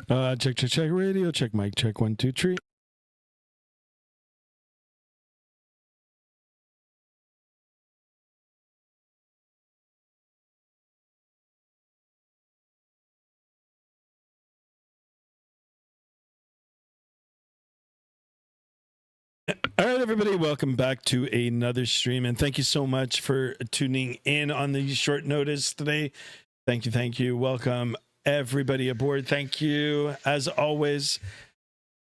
Check radio, check mic, check 1 2 3. All right, everybody, welcome back to another stream, and thank you so much for tuning in on the short notice today. Thank you. Welcome everybody aboard. Thank you. As always,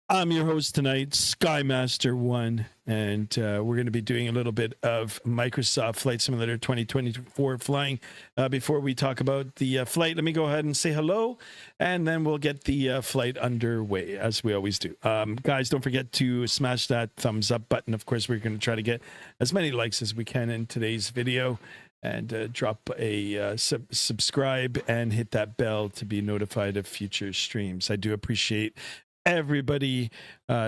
I'm your host tonight, Skymaster One, and we're going to be doing a little bit of Microsoft Flight Simulator 2024 flying. Before we talk about the flight, let me go ahead and say hello, and then we'll get the flight underway, as we always do. Guys, don't forget to smash that thumbs up button. Of course, we're going to try to get as many likes as we can in today's video, and drop a subscribe and hit that bell to be notified of future streams. I do appreciate everybody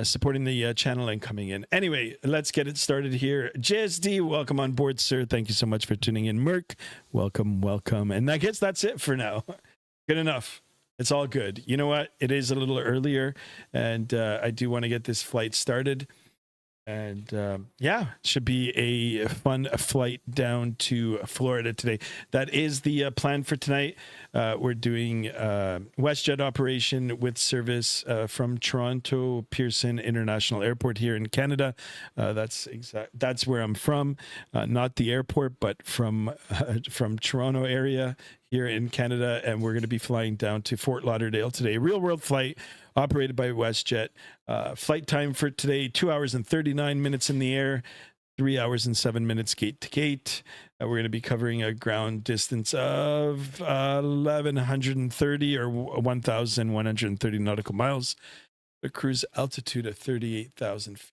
supporting the channel and coming in. Anyway, let's get it started here. JSD, welcome on board, sir. Thank you so much for tuning in. Merc, welcome. And I guess that's it for now. Good enough. It's all good. You know what? It is a little earlier, and I do want to get this flight started. And yeah, should be a fun flight down to Florida today. That is the plan for tonight. We're doing WestJet operation with service from Toronto Pearson International Airport here in Canada. That's where I'm from, not the airport, but from Toronto area here in Canada. And we're going to be flying down to Fort Lauderdale today. Real world flight operated by WestJet. Flight time for today, 2 hours and 39 minutes in the air, 3 hours and 7 minutes gate to gate. We're going to be covering a ground distance of 1,130 or 1,130 nautical miles. A cruise altitude of 38,000 feet.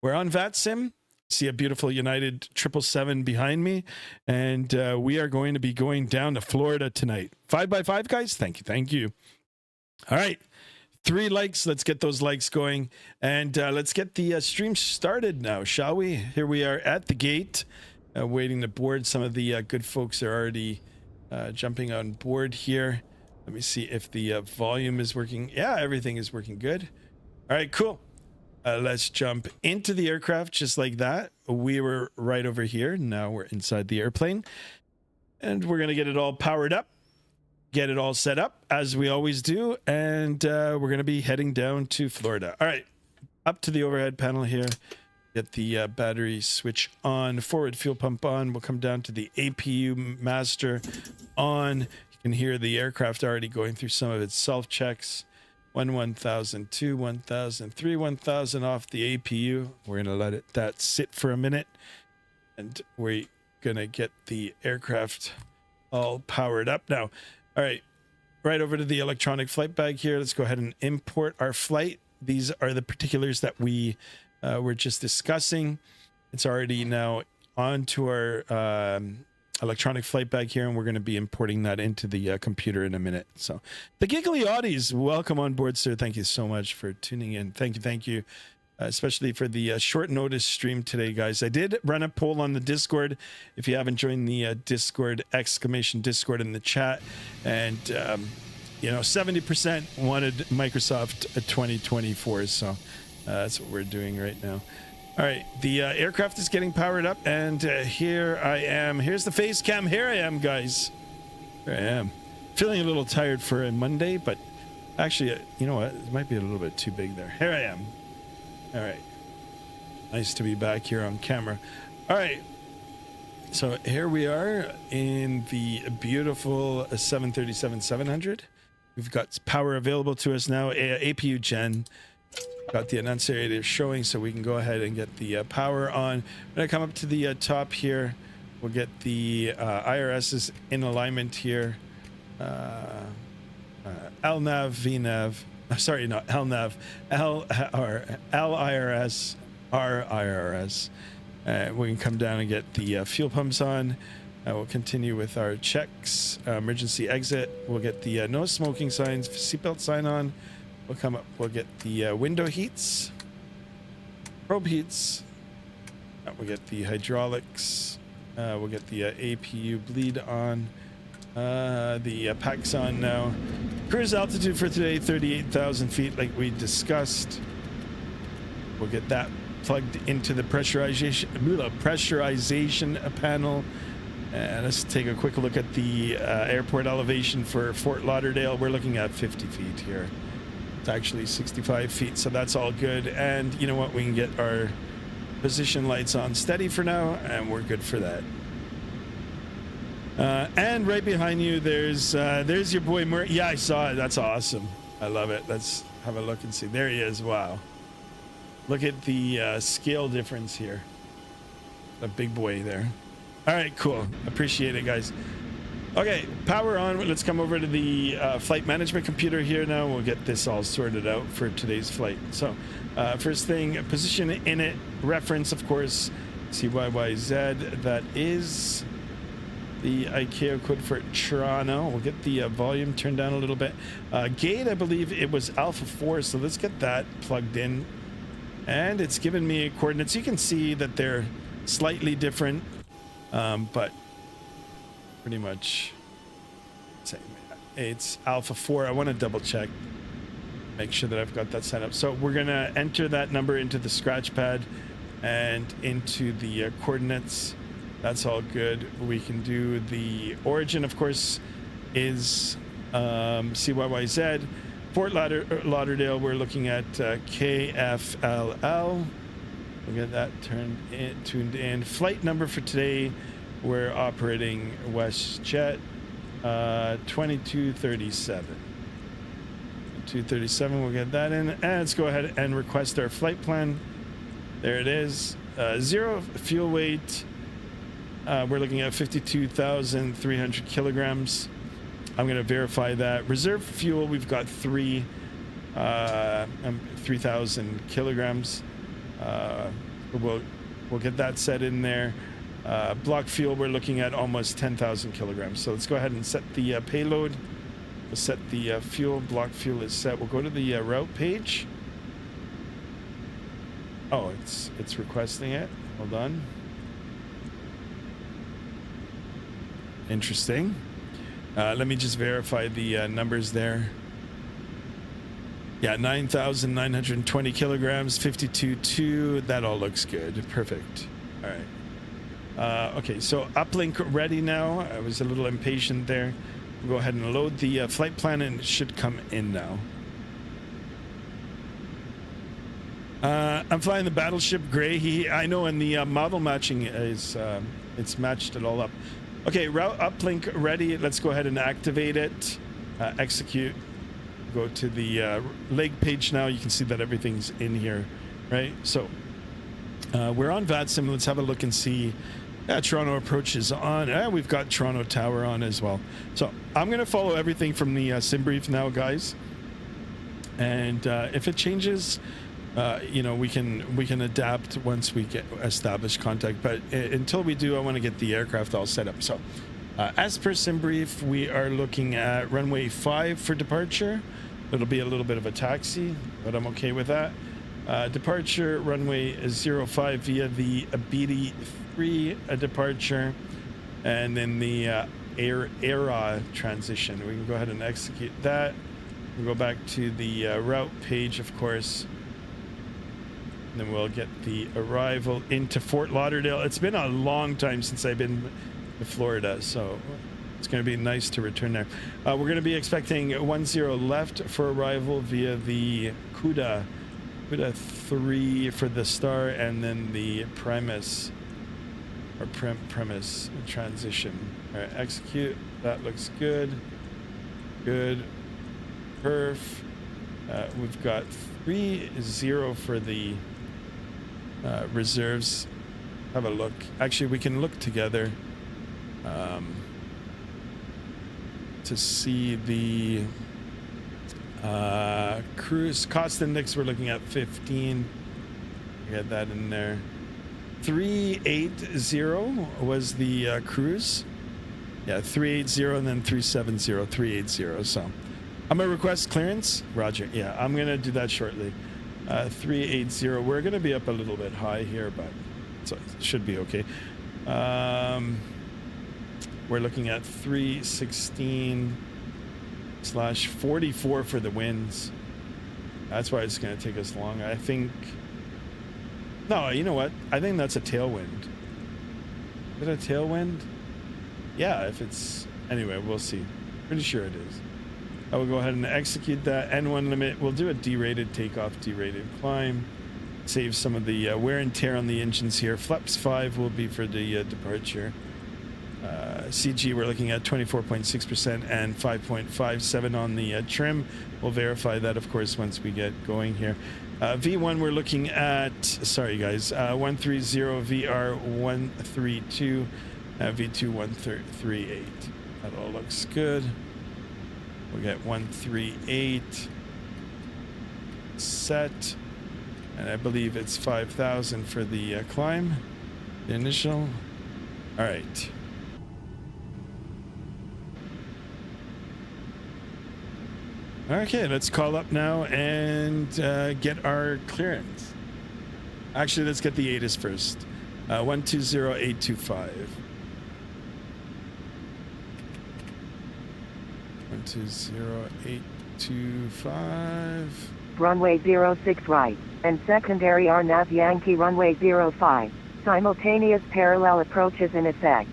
We're on Vatsim. See a beautiful United 777 behind me, and we are going to be going down to Florida tonight. 5x5, guys. Thank you. All right. 3 likes. Let's get those likes going, and let's get the stream started now, shall we? Here we are at the gate, waiting to board. Some of the good folks are already jumping on board here. Let me see if the volume is working. Yeah, everything is working good. All right, cool. Let's jump into the aircraft just like that. We were right over here. Now we're inside the airplane, and we're gonna get it all powered up. Get it all set up as we always do, and we're going to be heading down to Florida. All right, up to the overhead panel here. Get the battery switch on, forward fuel pump on. We'll come down to the APU master on. You can hear the aircraft already going through some of its self checks. 1,000, 2, 1,000, 3, 1,000 off the APU. We're going to let that sit for a minute, and we're going to get the aircraft all powered up now. All right, right over to the electronic flight bag here. Let's go ahead and import our flight. These are the particulars that we were just discussing. It's already now onto our electronic flight bag here, and we're going to be importing that into the computer in a minute. So the Giggly Oddies, welcome on board, sir. Thank you so much for tuning in. Thank you. Especially for the short notice stream today, guys. I did run a poll on the Discord. If you haven't joined the Discord, !Discord in the chat, and you know, 70% wanted Microsoft 2024, so that's what we're doing right now. All right, the aircraft is getting powered up, and here I am. Here's the face cam. Here I am, guys. Here I am. Feeling a little tired for a Monday, but actually, you know what? It might be a little bit too big there. Here I am. All right, nice to be back here on camera. All right, so here we are in the beautiful 737-700. We've got power available to us now. APU gen, got the annunciator showing, so we can go ahead and get the power on. When I come up to the top here, we'll get the IRSs in alignment here. LNAV, VNAV. Sorry, not LNAV, LIRS, RIRS. We can come down and get the fuel pumps on. We'll continue with our checks. Emergency exit. We'll get the no smoking signs, seatbelt sign on. We'll come up. We'll get the window heats, probe heats. We'll get the hydraulics. We'll get the APU bleed on. The packs on now. Cruise altitude for today, 38,000 feet, like we discussed. We'll get that plugged into the pressurization panel. And let's take a quick look at the airport elevation for Fort Lauderdale. We're looking at 50 feet here. It's actually 65 feet, so that's all good. And you know what? We can get our position lights on steady for now, and we're good for that. And right behind you, there's your boy Murray. Yeah, I saw it. That's awesome. I love it. Let's have a look and see. There he is. Wow. Look at the scale difference here. A big boy there. All right, cool. Appreciate it, guys. Okay, power on. Let's come over to the flight management computer here now. We'll get this all sorted out for today's flight. So first thing, position in it, reference, of course, CYYZ. That is the ICAO code for Toronto. We'll get the volume turned down a little bit. Gate, I believe it was Alpha 4, so let's get that plugged in. And it's given me coordinates. You can see that they're slightly different, but pretty much same. It's Alpha 4. I want to double check, make sure that I've got that set up. So we're gonna enter that number into the scratch pad and into the coordinates. That's all good. We can do the origin, of course, is CYYZ. Fort Lauderdale, we're looking at KFLL. We'll get that tuned in. Flight number for today, we're operating WestJet 2237. 237, we'll get that in. And let's go ahead and request our flight plan. There it is. 0 fuel weight. We're looking at 52,300 kilograms. I'm going to verify that. Reserve fuel, we've got 3,000 kilograms. We'll get that set in there. Block fuel, we're looking at almost 10,000 kilograms. So let's go ahead and set the payload. We'll set the fuel. Block fuel is set. We'll go to the route page. Oh, it's requesting it. Hold on. Interesting. Let me just verify the numbers there. Yeah, 9,920 kilograms, 52.2. That all looks good. Perfect. All right. Okay, so uplink ready now. I was a little impatient there. We'll go ahead and load the flight plan, and it should come in now. I'm flying the Battleship Gray. I know in the model matching is it's matched it all up. Okay, route uplink ready. Let's go ahead and activate it. Execute. Go to the leg page now. You can see that everything's in here, right? So we're on Vatsim. Let's have a look and see. Toronto approach is on. We've got Toronto Tower on as well. So I'm going to follow everything from the sim brief now, guys. And if it changes, you know, we can adapt once we get established contact. But until we do, I want to get the aircraft all set up. So as per sim brief, we are looking at runway 5 for departure. It'll be a little bit of a taxi, but I'm okay with that. Departure runway 05 via the BD3 departure, and then the ERA transition. We can go ahead and execute that. We'll go back to the route page, of course. And then we'll get the arrival into Fort Lauderdale. It's been a long time since I've been to Florida, so it's going to be nice to return there. We're going to be expecting 10 left for arrival via the CUDA 3 for the star, and then the premise or premise transition. All right, execute. That looks good. Good. Perf. We've got 30 for the reserves. Have a look. Actually, we can look together to see the cruise cost index. We're looking at 15. Get that in there. 380 was the cruise. Yeah, 380 and then 370, 380. So I'm gonna request clearance. Roger. Yeah, I'm gonna do that shortly. 380. We're gonna be up a little bit high here, but so it should be okay. We're looking at 316. slash 44 for the winds. That's why it's going to take us long. I think... No, you know what? I think that's a tailwind. Is it a tailwind? Yeah, if it's... Anyway, we'll see. Pretty sure it is. I will go ahead and execute that. N1 limit. We'll do a derated takeoff, derated climb. Save some of the wear and tear on the engines here. Flaps 5 will be for the departure. CG, we're looking at 24.6% and 5.57 on the trim. We'll verify that, of course, once we get going here. V1, we're looking at, sorry guys, 130 VR 132, V2 138. That all looks good. We'll get 138 set, and I believe it's 5,000 for the climb, the initial. All right. Okay, let's call up now and get our clearance. Actually, let's get the ATIS first. 120825. 120825. Runway 06 right, and secondary RNAV Yankee runway 05. Simultaneous parallel approaches in effect.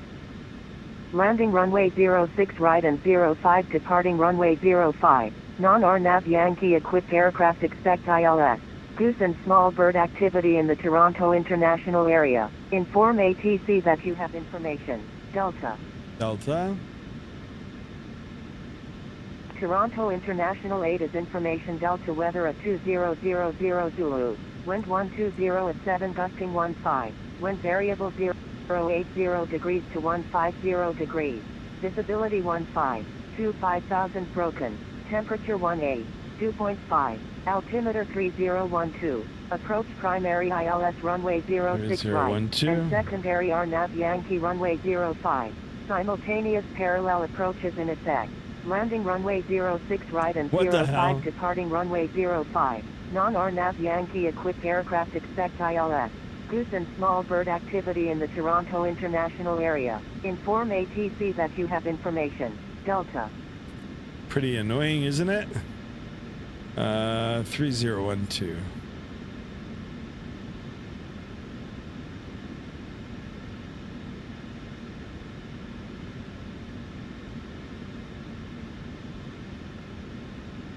Landing runway 06 right and 05 departing runway 05. Non-RNAV Yankee equipped aircraft expect ILS, goose and small bird activity in the Toronto International Area. Inform ATC that you have information. Delta. Delta. Toronto International 8 is information Delta weather at 2000 Zulu. Wind 120 at 7 gusting 15. Wind variable 080 degrees to 150 degrees. Visibility 15. 25,000 broken. Temperature 18. 2.5. Altimeter 3012. Approach primary ILS runway 06 right. And secondary RNAV Yankee runway 05. Simultaneous parallel approaches in effect. Landing runway 06 right and 05 departing runway 05. Non-RNAV Yankee equipped aircraft expect ILS. Goose and small bird activity in the Toronto International Area. Inform ATC that you have information. Delta. Pretty annoying, isn't it? 3012.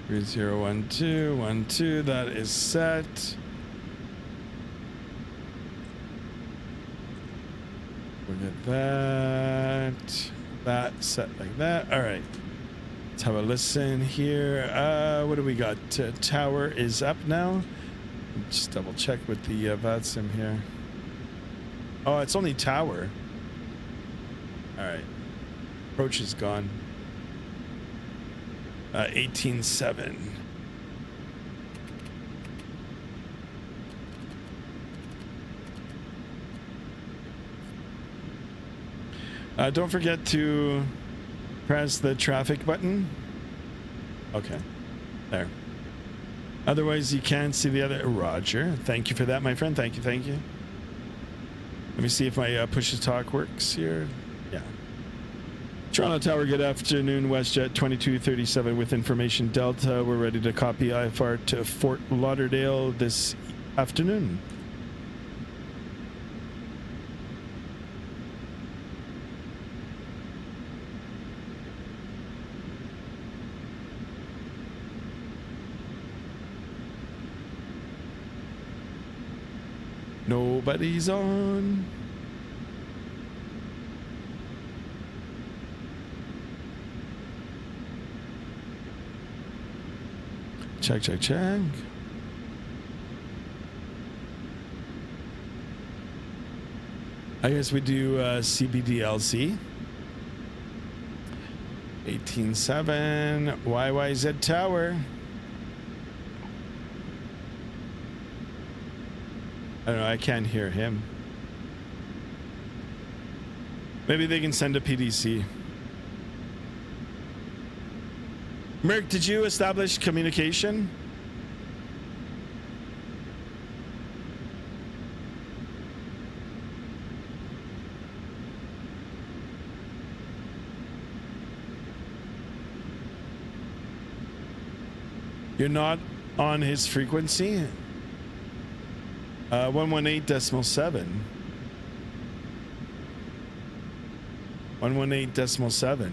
Three zero 1212. That is set. We'll get that. That set like that. All right. Let's have a listen here. What do we got? Tower is up now. Just double check with the Vatsim here. Oh, it's only tower. All right. Approach is gone. 18.7. Don't forget to press the traffic button. Okay, there. Otherwise, you can't see the other. Roger. Thank you for that, my friend. Thank you. Thank you. Let me see if my push to talk works here. Yeah. Toronto Tower, good afternoon. WestJet 2237 with information Delta. We're ready to copy IFR to Fort Lauderdale this afternoon. Nobody's on. Check, check, check. I guess we do CBDLC. 18.7 YYZ Tower. I don't know, I can't hear him. Maybe they can send a PDC. Merc, did you establish communication? You're not on his frequency. 118.7. 118.7.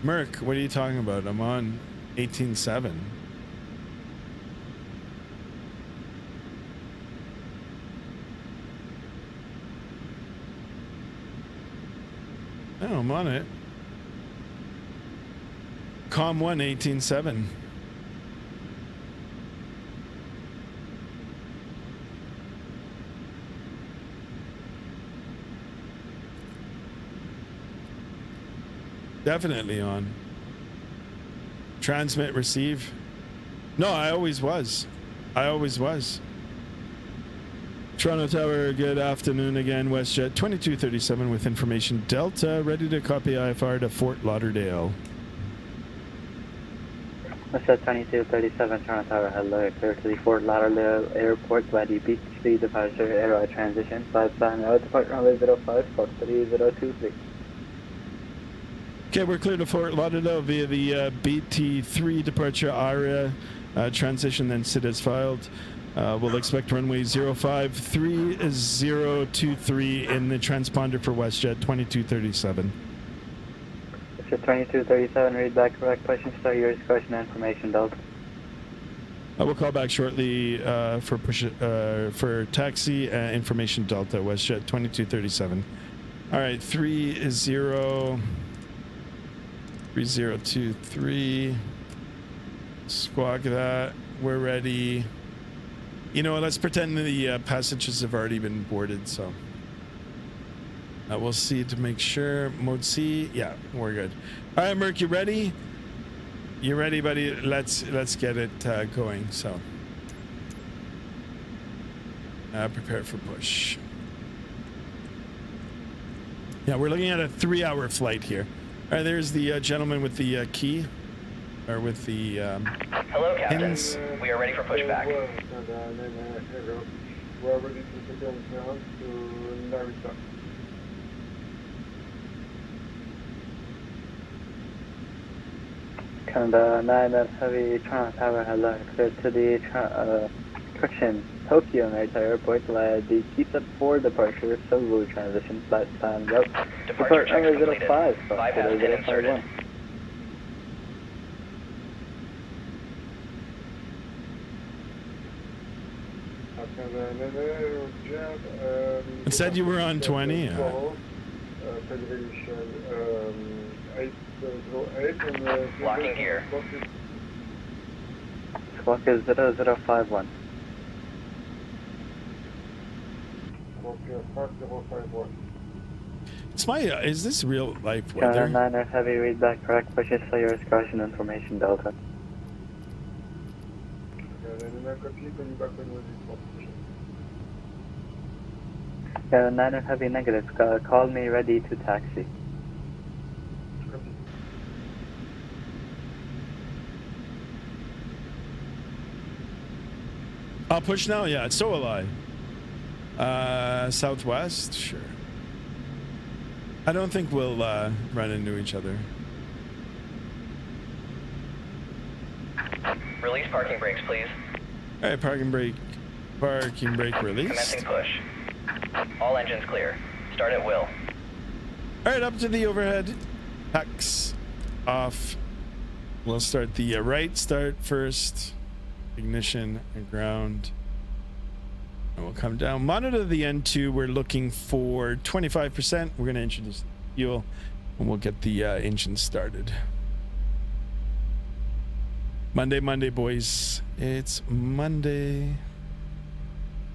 Merc, what are you talking about? I'm on 18.7. Oh, I'm on it. Com 1 18.7. Definitely on. Transmit, receive. No, I always was. I always was. Toronto Tower, good afternoon again. WestJet 2237 with information Delta, ready to copy IFR to Fort Lauderdale. WestJet 2237, Toronto Tower, hello, clear to the Fort Lauderdale Airport, Waddy Beach, speed departure, airline transition, flight plan, route depart runway 05, Fox 3023. Okay, we're clear to Fort Lauderdale via the BT3 departure area transition, then SID as filed. We'll expect runway 053023 in the transponder for WestJet 2237. WestJet 2237, read back correct question, start your discussion information, Delta. I will call back shortly for taxi information Delta, WestJet 2237. All right, 3023. Squawk that. We're ready. You know, let's pretend the passengers have already been boarded, so we'll see to make sure. Mode C, yeah, we're good. All right, Merc, you ready? You ready, buddy? Let's get it going. So, prepare for push. Yeah, we're looking at a 3-hour flight here. All right, there's the gentleman with the key, or with the hello, Captain. pins. We are ready for pushback. Canada 9 and heavy, Toronto Tower, hello, clear to the correction, Tokyo Narita Airport, the KFLL 4 departure, Solo transition, flight plan, route. Departure Depart checks runway completed. 05, Bypass pin inserted. 051. It said you were on 20. Locking gear. Squawk is 0051. It's my. Is this real life Canada weather? 9 are heavy, read back correct pushes for your excursion information, Delta. Canada 9 are heavy, negative, call me ready to taxi. I'll push now. Yeah, so will I. Southwest, sure. I don't think we'll run into each other. Release parking brakes, please. All right, parking brake released. Commencing push. All engines clear. Start at will. All right, up to the overhead. Hacks off. We'll start the right start first. Ignition and ground. And we'll come down. Monitor the N2. We're looking for 25%. We're going to introduce fuel and we'll get the engine started. Monday, boys. It's Monday.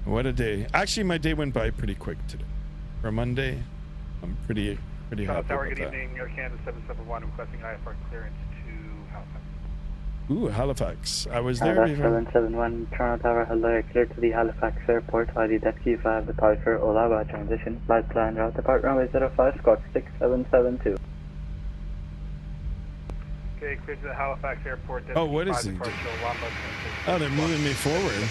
What a day. Actually, my day went by pretty quick today. For Monday, I'm pretty happy Tower, with good that. evening. Air Canada 771 requesting IFR clearance to Halifax. Ooh, Halifax. I was there Canada before. 771, Toronto Tower, hello, clear to the Halifax Airport, ID KFLL departure, Olawa transition, flight plan, route depart runway 05, Scott 6772. Okay, clear to the Halifax Airport. Oh, what is it? Departure, Olawa transition. Oh, they're moving me forward.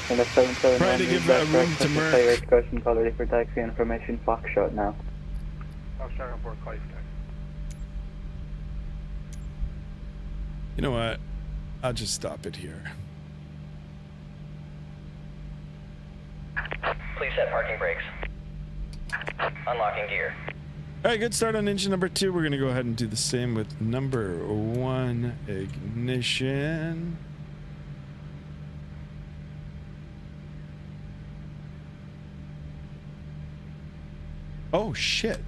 Canada 771, Try to give room to Merc. Your excursion call ready for taxi information, Foxtrot now. Foxtrot on board, call you for taxi. You know what? I'll just stop it here. Please set parking brakes. Unlocking gear. All right, good start on engine number 2. We're going to go ahead and do the same with number 1. Ignition. Oh, shit.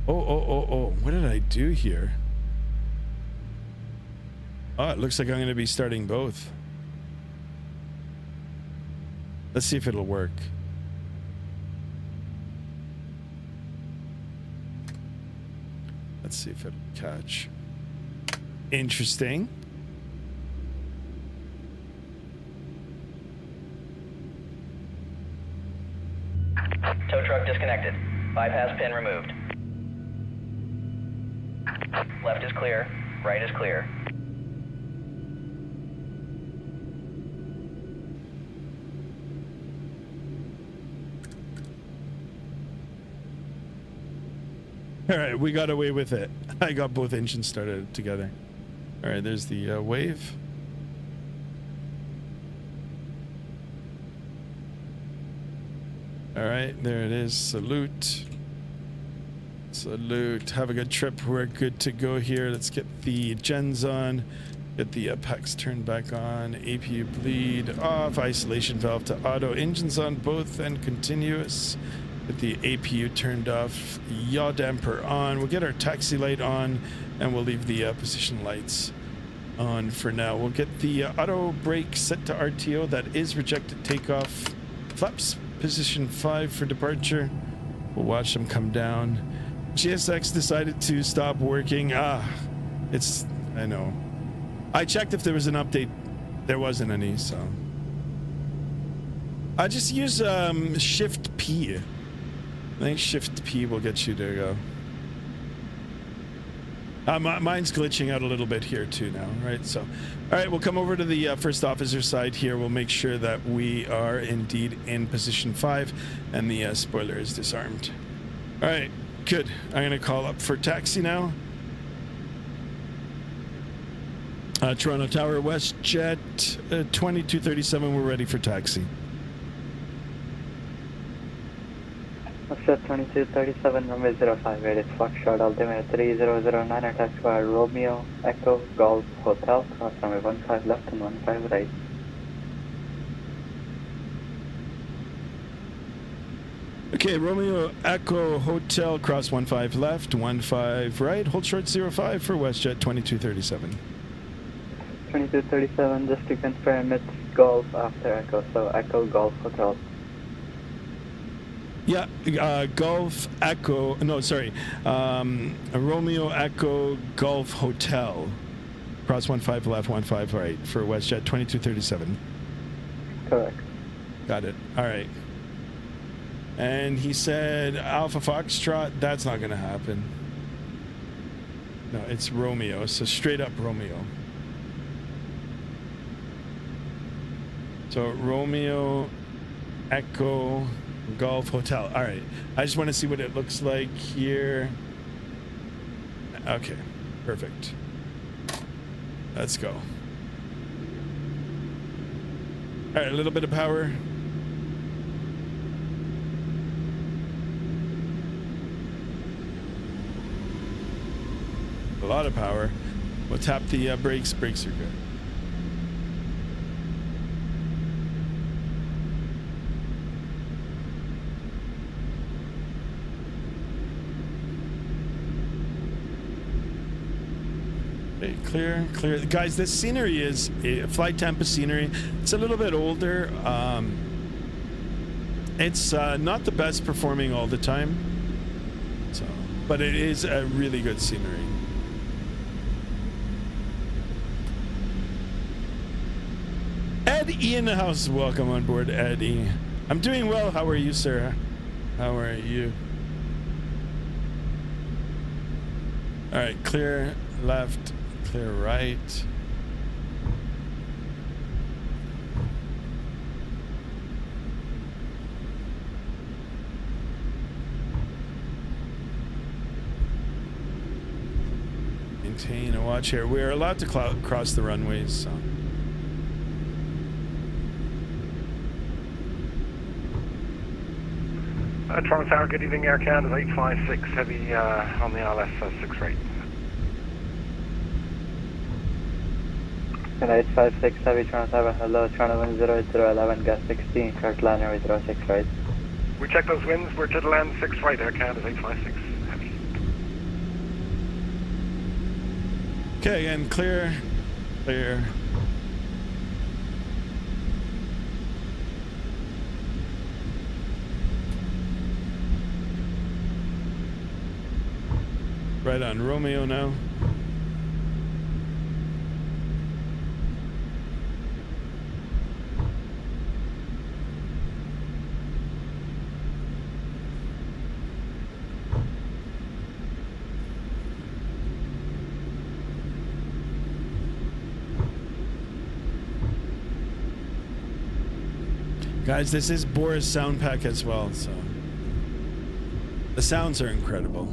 Oh. What did I do here? Oh, it looks like I'm going to be starting both. Let's see if it'll work. Let's see if it'll catch. Interesting. Tow truck disconnected. Bypass pin removed. Left is clear. Right is clear. All right, we got away with it. I got both engines started together. All right, there's the wave. All right, there it is. Salute. Salute. Have a good trip. We're good to go here. Let's get the gens on. Get the PEX turned back on. APU bleed off. Isolation valve to auto. Engines on both and continuous. Get the APU turned off. Yaw damper on. We'll get our taxi light on, and we'll leave the position lights on for now. We'll get the auto brake set to RTO. That is rejected takeoff. Flaps position 5 for departure. We'll watch them come down. GSX decided to stop working. I know. I checked if there was an update. There wasn't any, so. I just use Shift P. I think Shift P will get you to go. Mine's glitching out a little bit here too now, right? So, all right, we'll come over to the first officer side here. We'll make sure that we are indeed in position 5 and the spoiler is disarmed. All right, good. I'm gonna call up for taxi now. Toronto Tower, WestJet 2237, we're ready for taxi. WestJet 2237, runway 05, rated Foxtrot, altimeter 3009, attack square Romeo, Echo, Golf, Hotel, cross runway 15 left and 15 right. Okay, Romeo Echo Hotel, cross 15 left, 15 right, hold short 05 for WestJet 2237. 2237, just to confirm, it's Golf after Echo, so Echo, Golf, Hotel. Yeah, Golf Echo, no, sorry, Romeo Echo Golf Hotel, cross 15 left, 15 right for WestJet 2237. Correct. Got it. All right. And he said Alpha Foxtrot, that's not going to happen. No, it's Romeo, so straight up Romeo. So Romeo Echo Golf Hotel. All right. I just want to see what it looks like here. Okay. Perfect. Let's go. All right. A little bit of power. A lot of power. We'll tap the brakes. Brakes are good. Clear, clear. Guys, this scenery is Flight Tampa scenery. It's a little bit older. It's not the best performing all the time, so, but it is a really good scenery. Ed E in the house. Welcome on board, Ed E. I'm doing well. How are you, sir? How are you? All right, clear left. Clear right. maintain a watch here. We're allowed to cross the runways, so. Toronto Tower, good evening, Air Canada 856, heavy on the ILS 6 rate. And 856 heavy Toronto Tower, hello, Toronto wind 08011, gas 16, correct line area 06 right. We check those winds, we're to the land 6 right, Air Canada 856, heavy. Okay, again, clear. Right on Romeo now. Guys, this is Boris sound pack as well, so the sounds are incredible.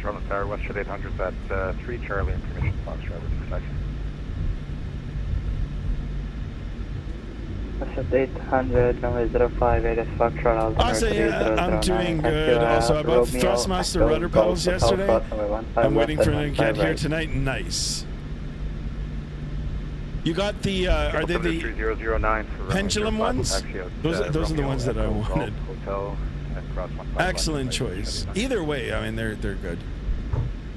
Toronto Tower, WestJet 800 at 3 Charlie, information box driver protection. WestJet 800, runway 05, 8 Foxtrot, altimeter Also, yeah, I'm doing good. Also, I bought Thrustmaster rudder pedals yesterday. I'm waiting for them to get here tonight. Nice. You got the, are they the 3009 pendulum ones? Those are the ones that I wanted. Hotel, Excellent choice. Either way, I mean, they're good.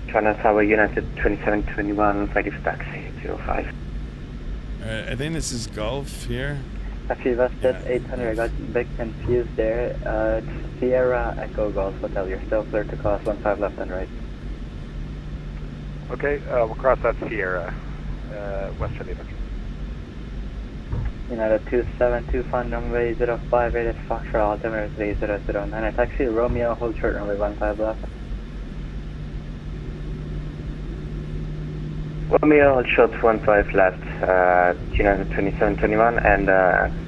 Toronto Tower, United 2721, ready for taxi, 05. Alright, I think this is Gulf here. Actually, WestJet 800, I got a bit confused there. It's Sierra Echo Golf Hotel, you're still clear to cross 15 left and right. Okay, we'll cross that Sierra, WestJet 800. United 272, fund runway 058 Foxtrot, altimeter 3009. Taxi Romeo, hold short runway 15 left. Romeo, hold short 15 left, United 2721, and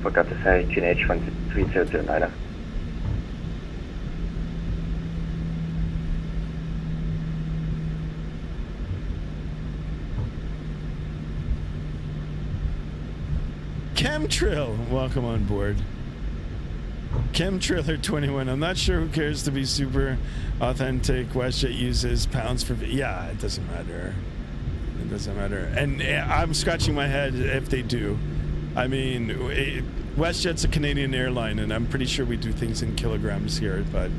forgot to say GNH 13009. Chemtrail, welcome on board. Chemtrailer 21. I'm not sure who cares to be super authentic. WestJet uses pounds for. Yeah, it doesn't matter. It doesn't matter. And I'm scratching my head if they do. I mean, WestJet's a Canadian airline, and I'm pretty sure we do things in kilograms here, but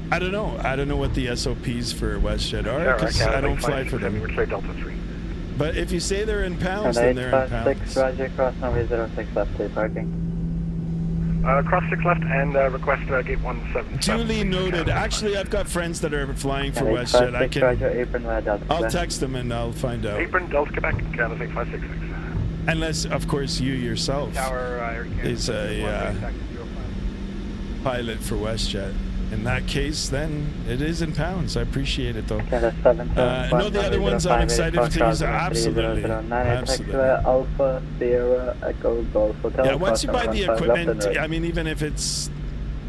I don't know. I don't know what the SOPs for WestJet are because I don't fly for them. We're Delta 3. But if you say they're in pounds, then they're in pounds. 6, Roger, cross runway 06 left, take parking. Cross 6 left and request gate 177. Duly noted. Actually, I've got friends that are flying for WestJet. I can. Roger, apron, Delta, I'll text them and I'll find out. Apron, Delta, Quebec, Canada 8566. Unless, of course, you yourself Tower, is a pilot for WestJet. In that case, then it is in pounds. I appreciate it, though. No, the other ones I'm excited to use. Absolutely. Absolutely. Alpha, Sierra, Echo, Golf Hotel. Yeah, once you buy the equipment, I mean, even if it's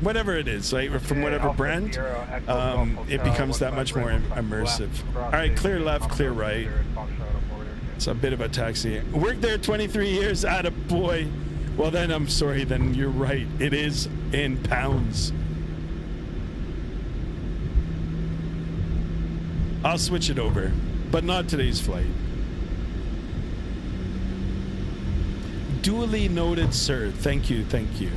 whatever it is, right, from whatever brand, it becomes that much more immersive. All right, clear left, clear right. It's a bit of a taxi. Worked there 23 years. Attaboy. Well, then I'm sorry. Then you're right. It is in pounds. I'll switch it over, but not today's flight. Duly noted, sir. Thank you, thank you.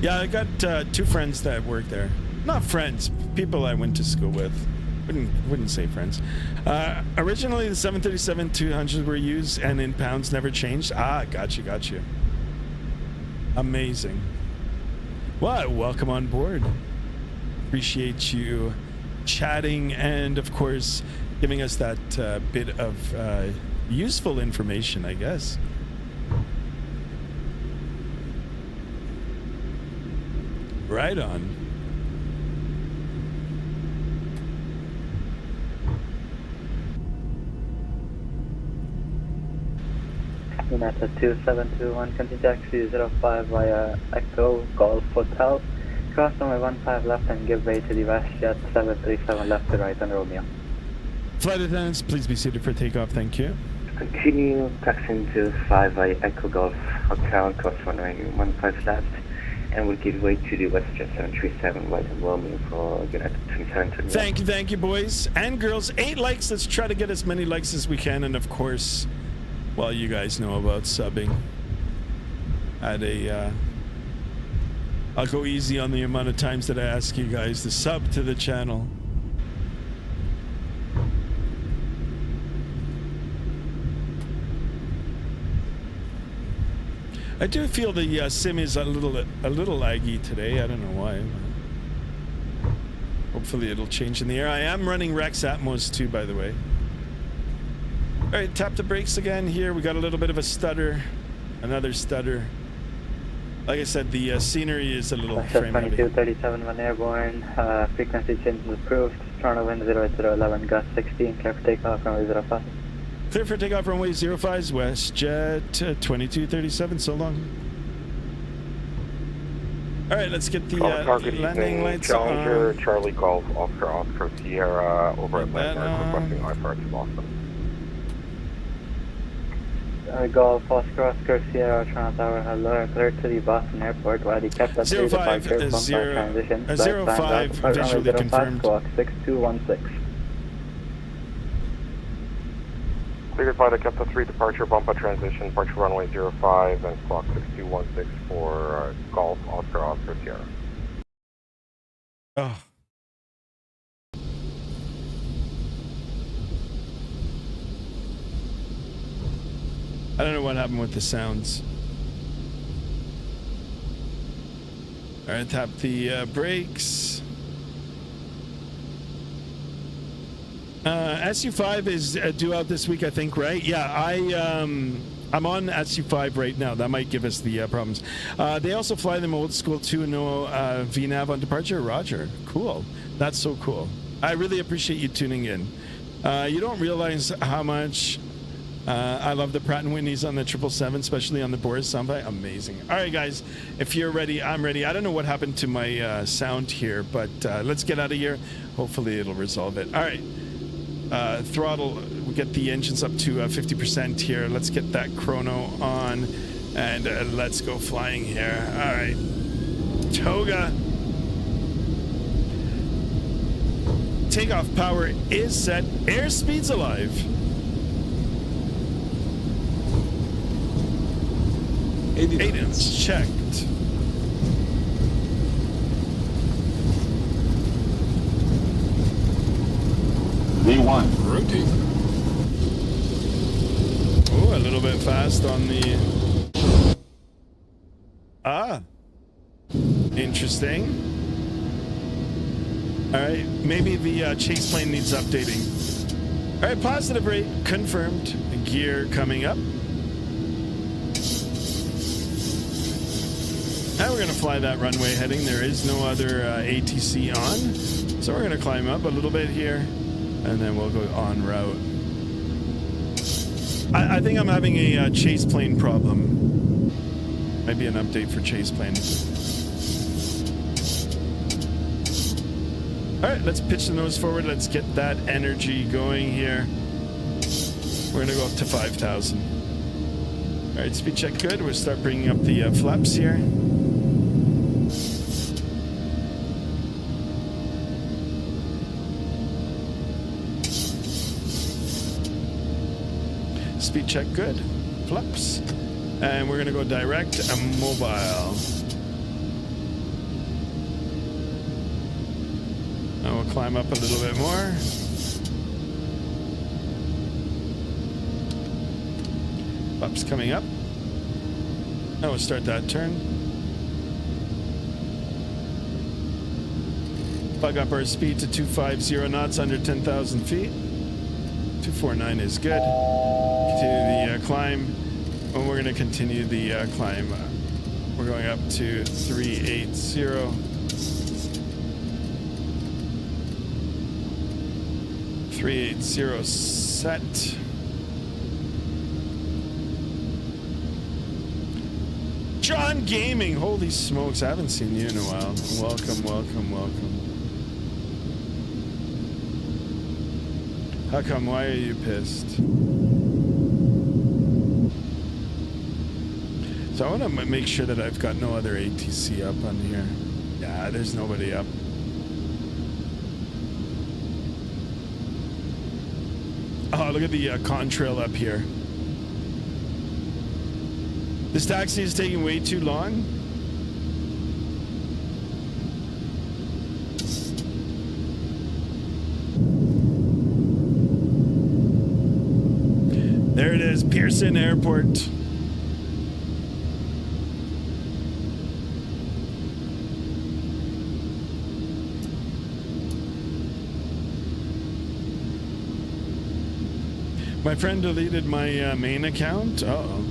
Yeah, I got 2 friends that work there. Not friends, people I went to school with. Wouldn't say friends. Originally, the 737-200s were used, and in pounds never changed. Ah, got you. Amazing. Well, welcome on board. Appreciate you chatting and, of course, giving us that bit of useful information, I guess. Right on. United 2721, continue taxi 05 via Echo Golf Hotel. Cross runway 15 left and give way to the WestJet 737 left to right on Romeo. Flight attendants, please be seated for takeoff. Thank you. Continue taxiing to 5 via Echo Golf Hotel, cross runway 15 left, and we'll give way to the WestJet 737 right on Romeo for United 2721. Thank you, boys and girls. 8 likes. Let's try to get as many likes as we can, and of course, well, you guys know about subbing. I'll go easy on the amount of times that I ask you guys to sub to the channel. I do feel the sim is a little laggy today. I don't know why. Hopefully it'll change in the air. I am running Rex Atmos too, by the way. All right, tap the brakes again here. We got a little bit of a stutter, another stutter. Like I said, the scenery is a little frame heavy. 2237 when airborne, frequency change is approved. Toronto wind 08011, gust 16, clear for takeoff, runway 05. Clear for takeoff, runway 05, WestJet 2237, so long. All right, let's get the landing lights Challenger, on. Charlie Golf, Oscar Sierra, over at Landmark, requesting IFR to Boston. Golf, Oscar Sierra, Toronto Tower, hello, clear to the Boston Airport, while the kept at 3 departure, bump transition, 05 visually confirmed. Clock 6216. Cleared by the Kepler 3 departure, bump at transition, departure runway 05 and clock 6216 for Golf, Oscar Sierra. Oh. I don't know what happened with the sounds. All right, tap the brakes. SU5 is due out this week, I think, right? Yeah, I'm on SU5 right now. That might give us the problems. They also fly them old school too. No VNAV on departure. Roger. Cool. That's so cool. I really appreciate you tuning in. You don't realize how much I love the Pratt & Whitneys on the 777, especially on the Boris soundbite. Amazing. All right, guys, if you're ready, I'm ready. I don't know what happened to my sound here, but let's get out of here. Hopefully it'll resolve it. All right. Throttle, we get the engines up to 50% here. Let's get that chrono on and let's go flying here. All right. Toga. Takeoff power is set. Airspeed's alive. ADAMS checked. V1, rotate. Oh, a little bit fast on the... Interesting. All right, maybe the chase plane needs updating. All right, positive rate confirmed. Gear coming up. Now we're going to fly that runway heading. There is no other ATC on. So we're going to climb up a little bit here, and then we'll go en route. I think I'm having a chase plane problem. Maybe an update for chase plane. All right, let's pitch the nose forward. Let's get that energy going here. We're going to go up to 5,000. All right, speed check good. We'll start bringing up the flaps here. Speed check good. Flaps. And we're going to go direct and mobile. Now we'll climb up a little bit more. Flaps coming up. Now we'll start that turn. Bug up our speed to 250 knots under 10,000 feet. 249 is good. Continue the climb. And we're going to continue the climb. We're going up to 380. 380 set. John Gaming, holy smokes, I haven't seen you in a while. Welcome, welcome, welcome. How come? Why are you pissed? So I want to make sure that I've got no other ATC up on here. Yeah, there's nobody up. Oh, look at the contrail up here. This taxi is taking way too long. There it is, Pearson Airport. My friend deleted my main account. Uh-oh.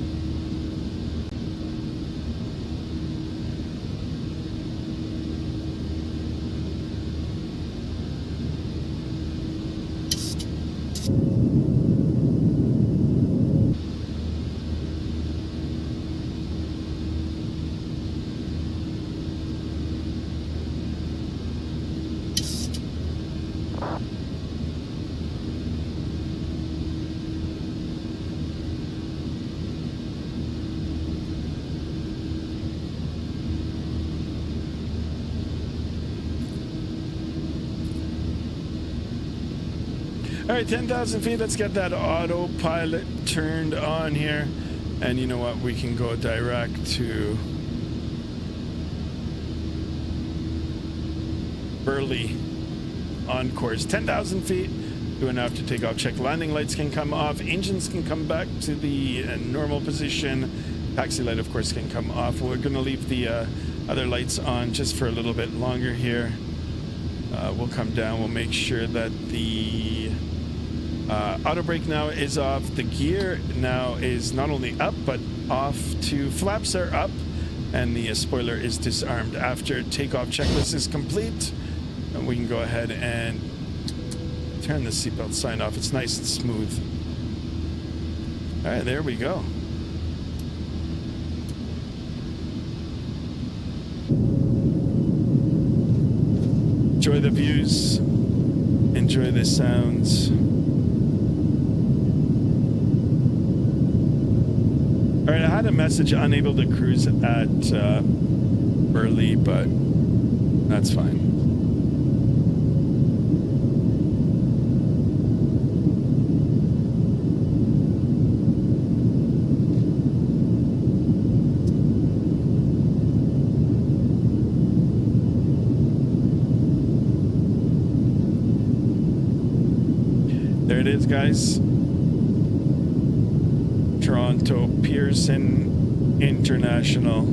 All right, 10,000 feet. Let's get that autopilot turned on here. And you know what? We can go direct to Burley on course. 10,000 feet. Doing after takeoff check. Landing lights can come off. Engines can come back to the normal position. Taxi light, of course, can come off. We're going to leave the other lights on just for a little bit longer here. We'll come down. We'll make sure that the auto brake now is off. The gear now is not only up, but off to flaps are up. And the spoiler is disarmed. After takeoff checklist is complete, we can go ahead and turn the seatbelt sign off. It's nice and smooth. All right, there we go. Enjoy the views. Enjoy the sounds. All right, I had a message unable to cruise at Burley, but that's fine. There it is, guys. Toronto Pearson International.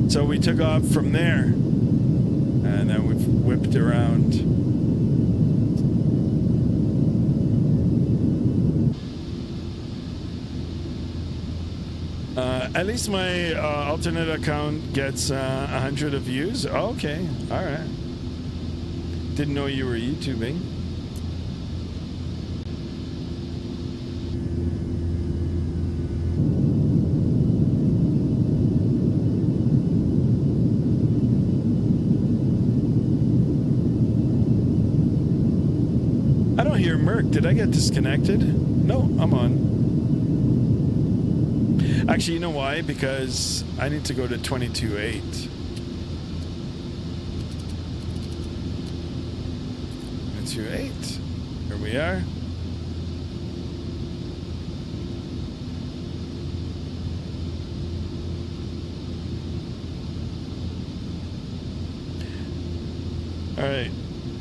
So we took off from there, and then we've whipped around. At least my alternate account gets 100 of views. Okay, all right. Didn't know you were YouTubing. I don't hear Merc. Did I get disconnected? No, I'm on. Actually, you know why? Because I need to go to 22.8. 22.8. Here we are. All right.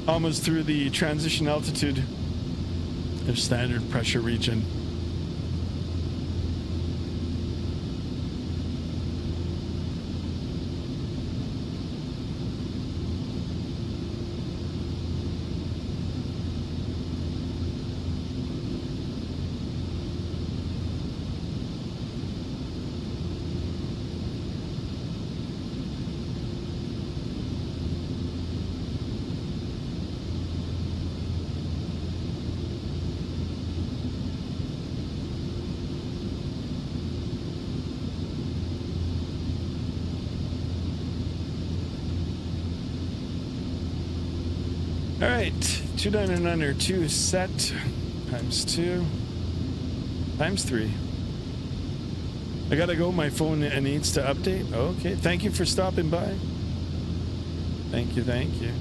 Almost through the transition altitude of standard pressure region. All right, 299 2 set times 2 times 3. I gotta go. My phone needs to update. Okay, thank you for stopping by. Thank you, thank you.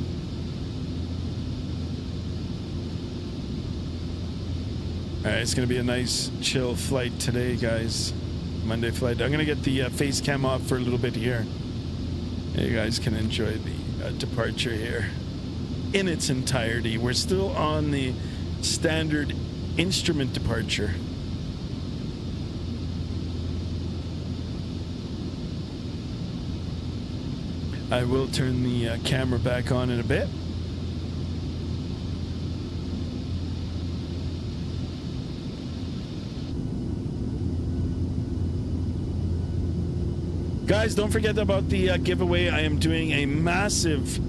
All right, it's gonna be a nice chill flight today, guys. Monday flight. I'm gonna get the face cam off for a little bit here. You guys can enjoy the departure here in its entirety. We're still on the standard instrument departure. I will turn the camera back on in a bit. Guys, don't forget about the giveaway. I am doing a massive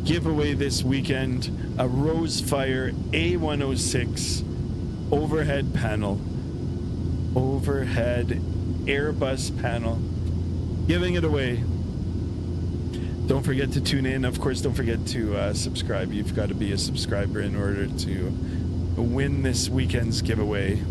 giveaway this weekend. A Rosefire A106 overhead panel. Overhead Airbus panel. Giving it away. Don't forget to tune in. Of course, don't forget to subscribe. You've got to be a subscriber in order to win this weekend's giveaway.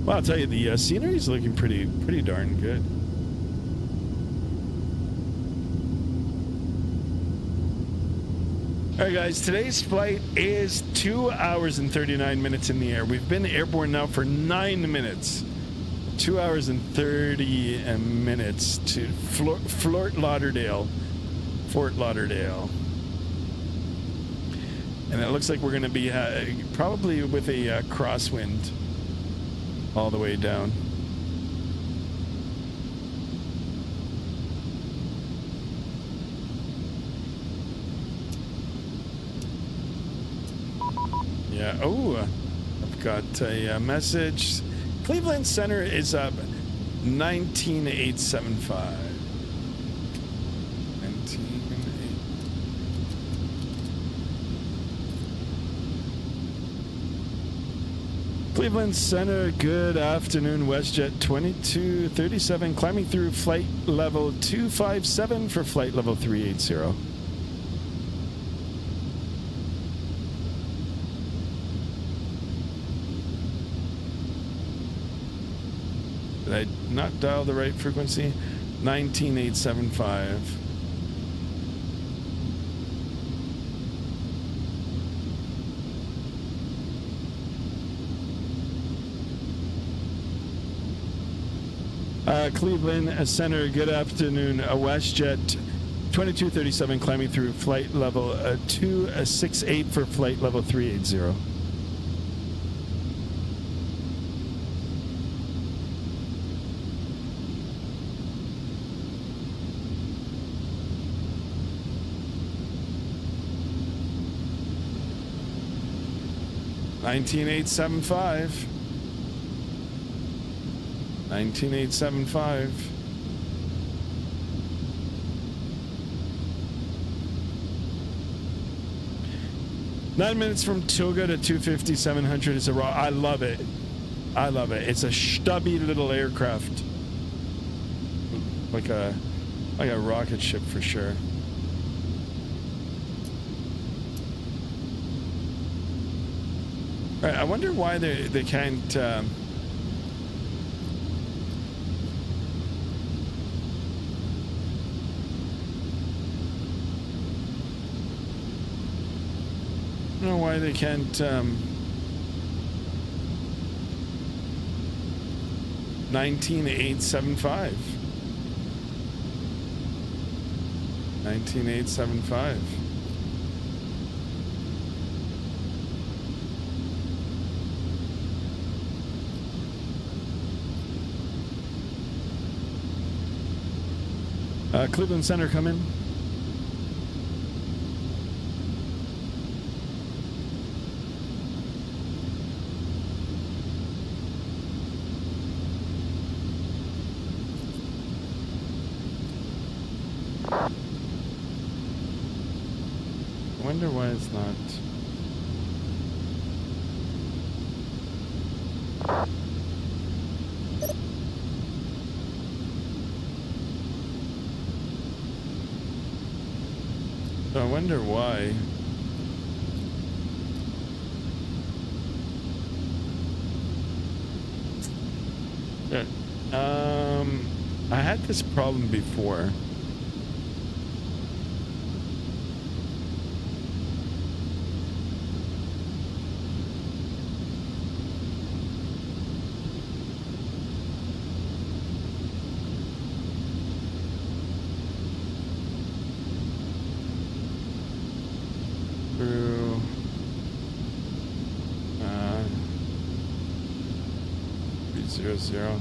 Well, I'll tell you, the scenery is looking pretty darn good. All right, guys, today's flight is 2 hours and 39 minutes in the air. We've been airborne now for 9 minutes. 2 hours and 30 minutes to Fort Lauderdale. And it looks like we're going to be probably with a crosswind all the way down. Yeah. Oh, I've got a message. Cleveland Center is up 19875. 198. Cleveland Center, good afternoon. WestJet 2237 climbing through flight level 257 for flight level 380. Did I not dial the right frequency? 19875. Cleveland Center, good afternoon. WestJet 2237 climbing through flight level 268 for flight level 380. $19,875. 19875. Nine minutes from Toga to 250-700 is a raw. I love it. I love it. It's a stubby little aircraft, like a rocket ship for sure. All right, I wonder why they can't. I don't know why they can't 19875. 19875. Cleveland Center, come in. wonder why it's not. So I wonder why. Yeah. I had this problem before. Through 300.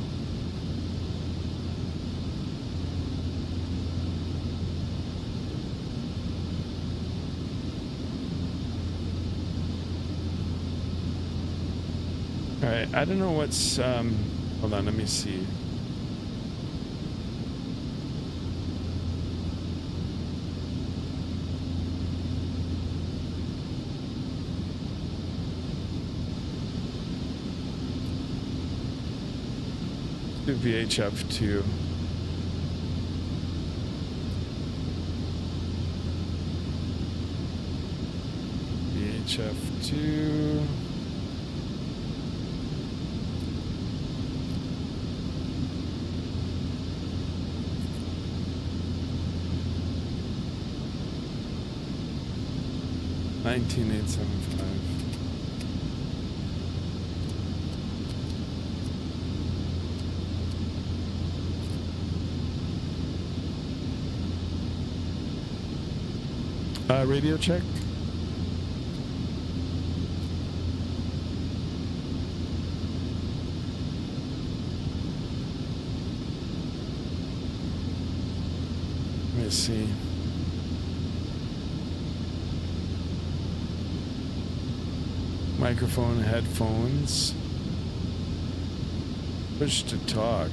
All right, I don't know what's hold on, let me see. Do VHF2. VHF2. $19,875. Radio check. Let me see. Microphone, headphones. Push to talk.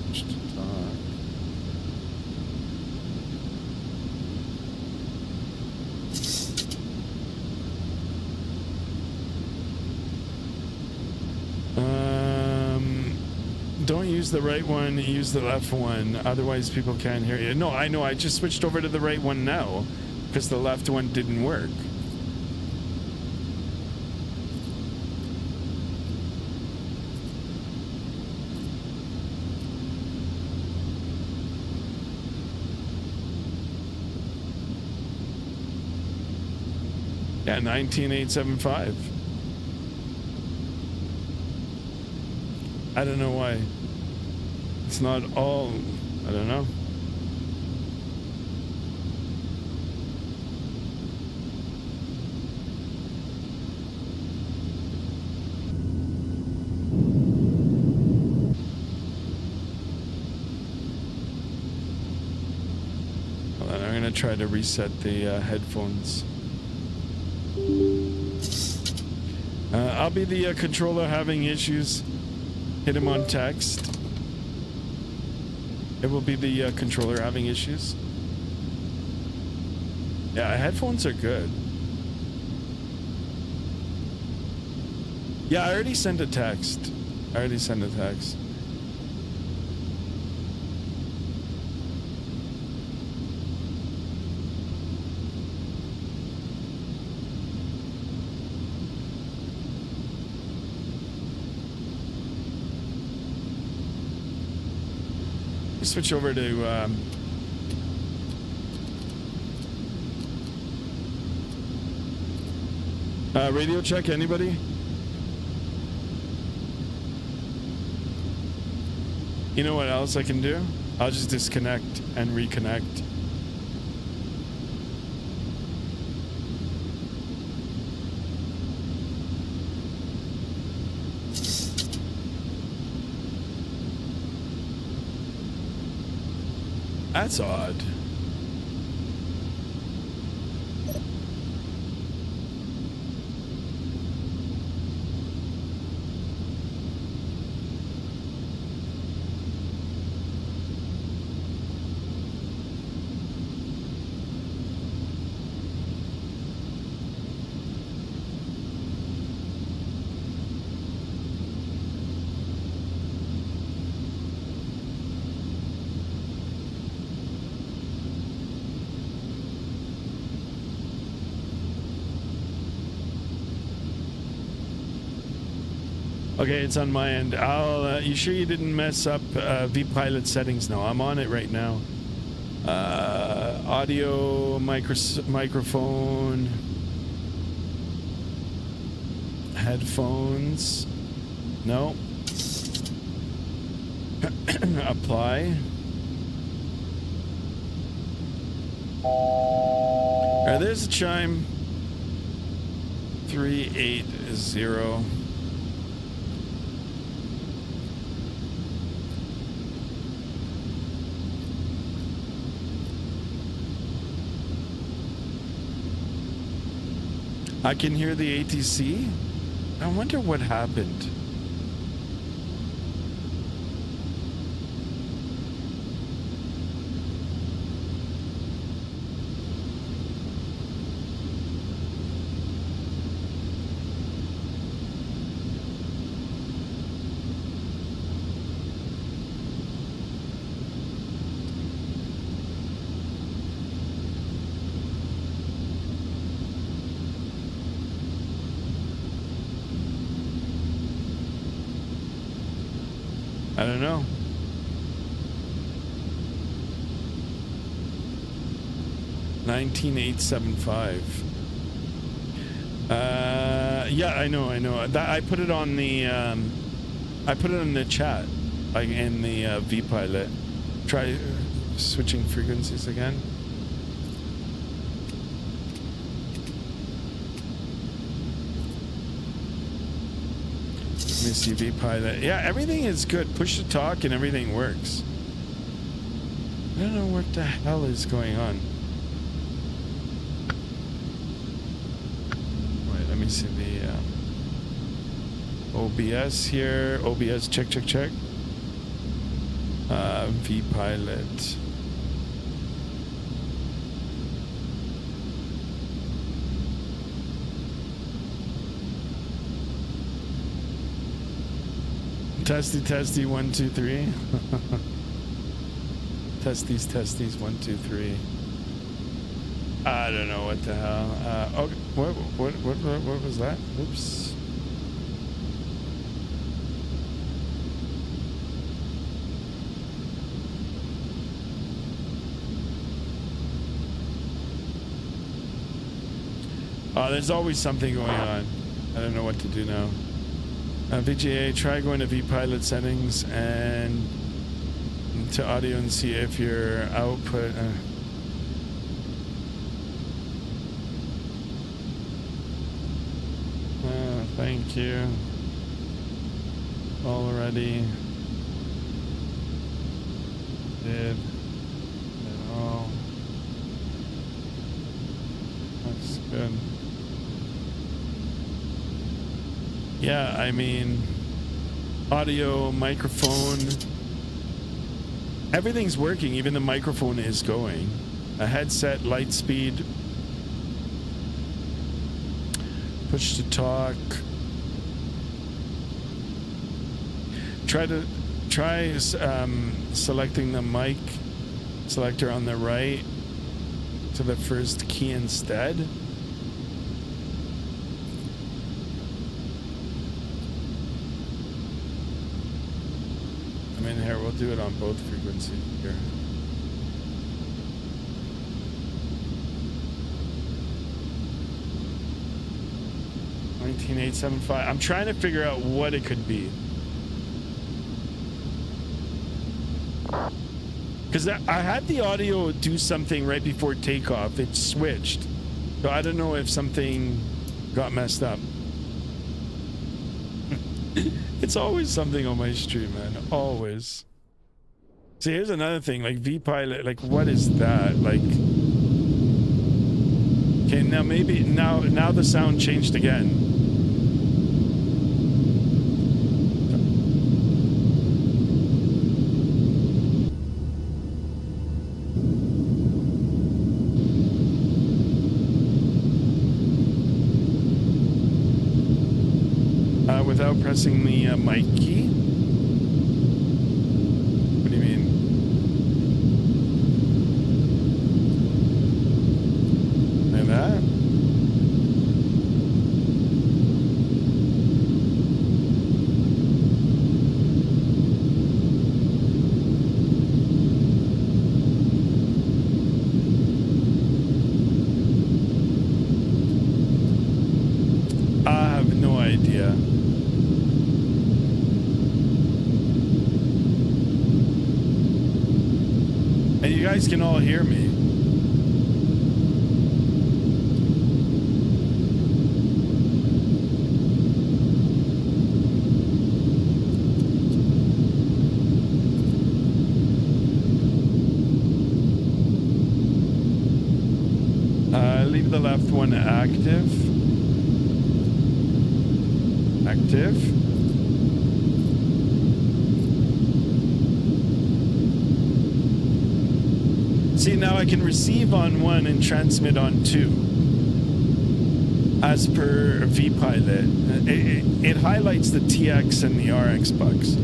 Push to talk. Don't use the right one, use the left one, otherwise people can't hear you. No, I know, I just switched over to the right one now because the left one didn't work. Yeah, 19,875. I don't know why. It's not all, I don't know. Hold on, I'm gonna try to reset the headphones. I'll be the controller having issues. Hit him on text. It will be the controller having issues. Yeah, headphones are good. Yeah, I already sent a text. Switch over to radio check. Anybody? You know what else I can do? I'll just disconnect and reconnect. That's odd. Okay, it's on my end. I'll. You sure you didn't mess up vPilot settings? No, I'm on it right now. Audio, microphone, headphones. No. Apply. Alright, there's a chime. 380. I can hear the ATC. I wonder what happened. I don't know. $19,875. Yeah, I know. That I put it on the chat, like in the vPilot. Try switching frequencies again. Let me see vPilot. Yeah, everything is good. Push to talk and everything works. I don't know what the hell is going on. Wait, let me see the OBS here. OBS, check. vPilot. Testy, 1, 2, 3. Testies, 1, 2, 3. I don't know what the hell. Okay, what was that? Oops. There's always something going on. I don't know what to do now. VGA, try going to vPilot settings and to audio and see if your output. Thank you. Already did it all. That's good. Yeah, I mean, audio, microphone, everything's working. Even the microphone is going. A headset, light speed, push to talk. Try selecting the mic selector on the right to the first key instead. I mean, here, we'll do it on both frequencies here. $19,875. I'm trying to figure out what it could be. Because I had the audio do something right before takeoff. It switched. So I don't know if something got messed up. It's always something on my stream, man. Always. See, here's another thing. Like vPilot, like what is that? Like, okay, now maybe now the sound changed again. Without pressing the mic key? What do you mean? Like that? you guys can all hear me. Leave the left one active. Active. See, now I can receive on 1 and transmit on 2. As per vPilot. It highlights the TX and the RX bucks.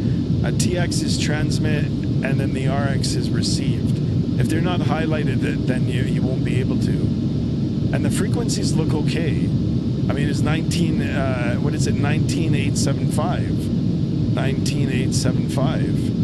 TX is transmit and then the RX is received. If they're not highlighted, then you won't be able to. And the frequencies look okay. I mean, it's 19875. 19875.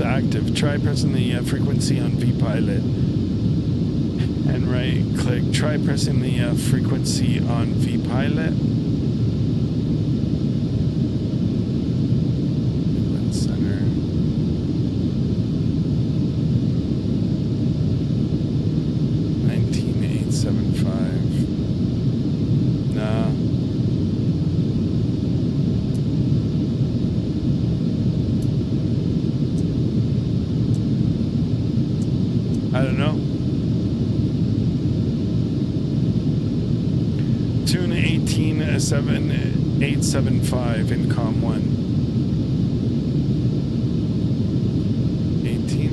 Active. Try pressing the frequency on vPilot and right click. Try pressing the frequency on vPilot. Center. I don't know. Tune 187875 in COM 1. 18.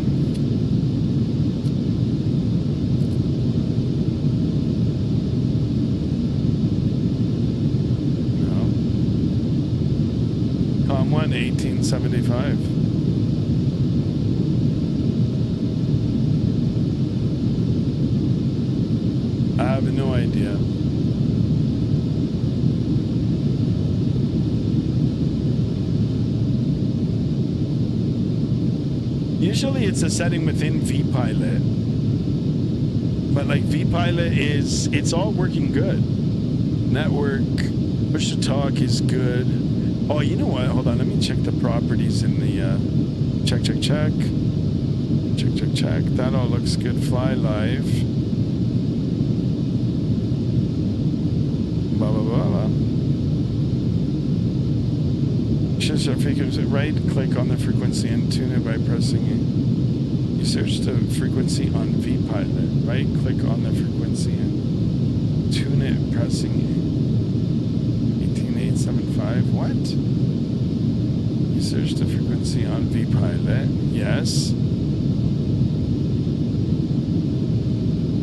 No. COM 1 1875. I have no idea. Usually it's a setting within vPilot. But like vPilot it's all working good. Network, push to talk is good. Oh, you know what? Hold on, let me check the properties in the check. Check. That all looks good. Fly live. Blah, blah, blah, blah. Right click on the frequency and tune it by pressing it. You search the frequency on vPilot. Right click on the frequency and tune it pressing it. 18875. What? You search the frequency on vPilot. Yes.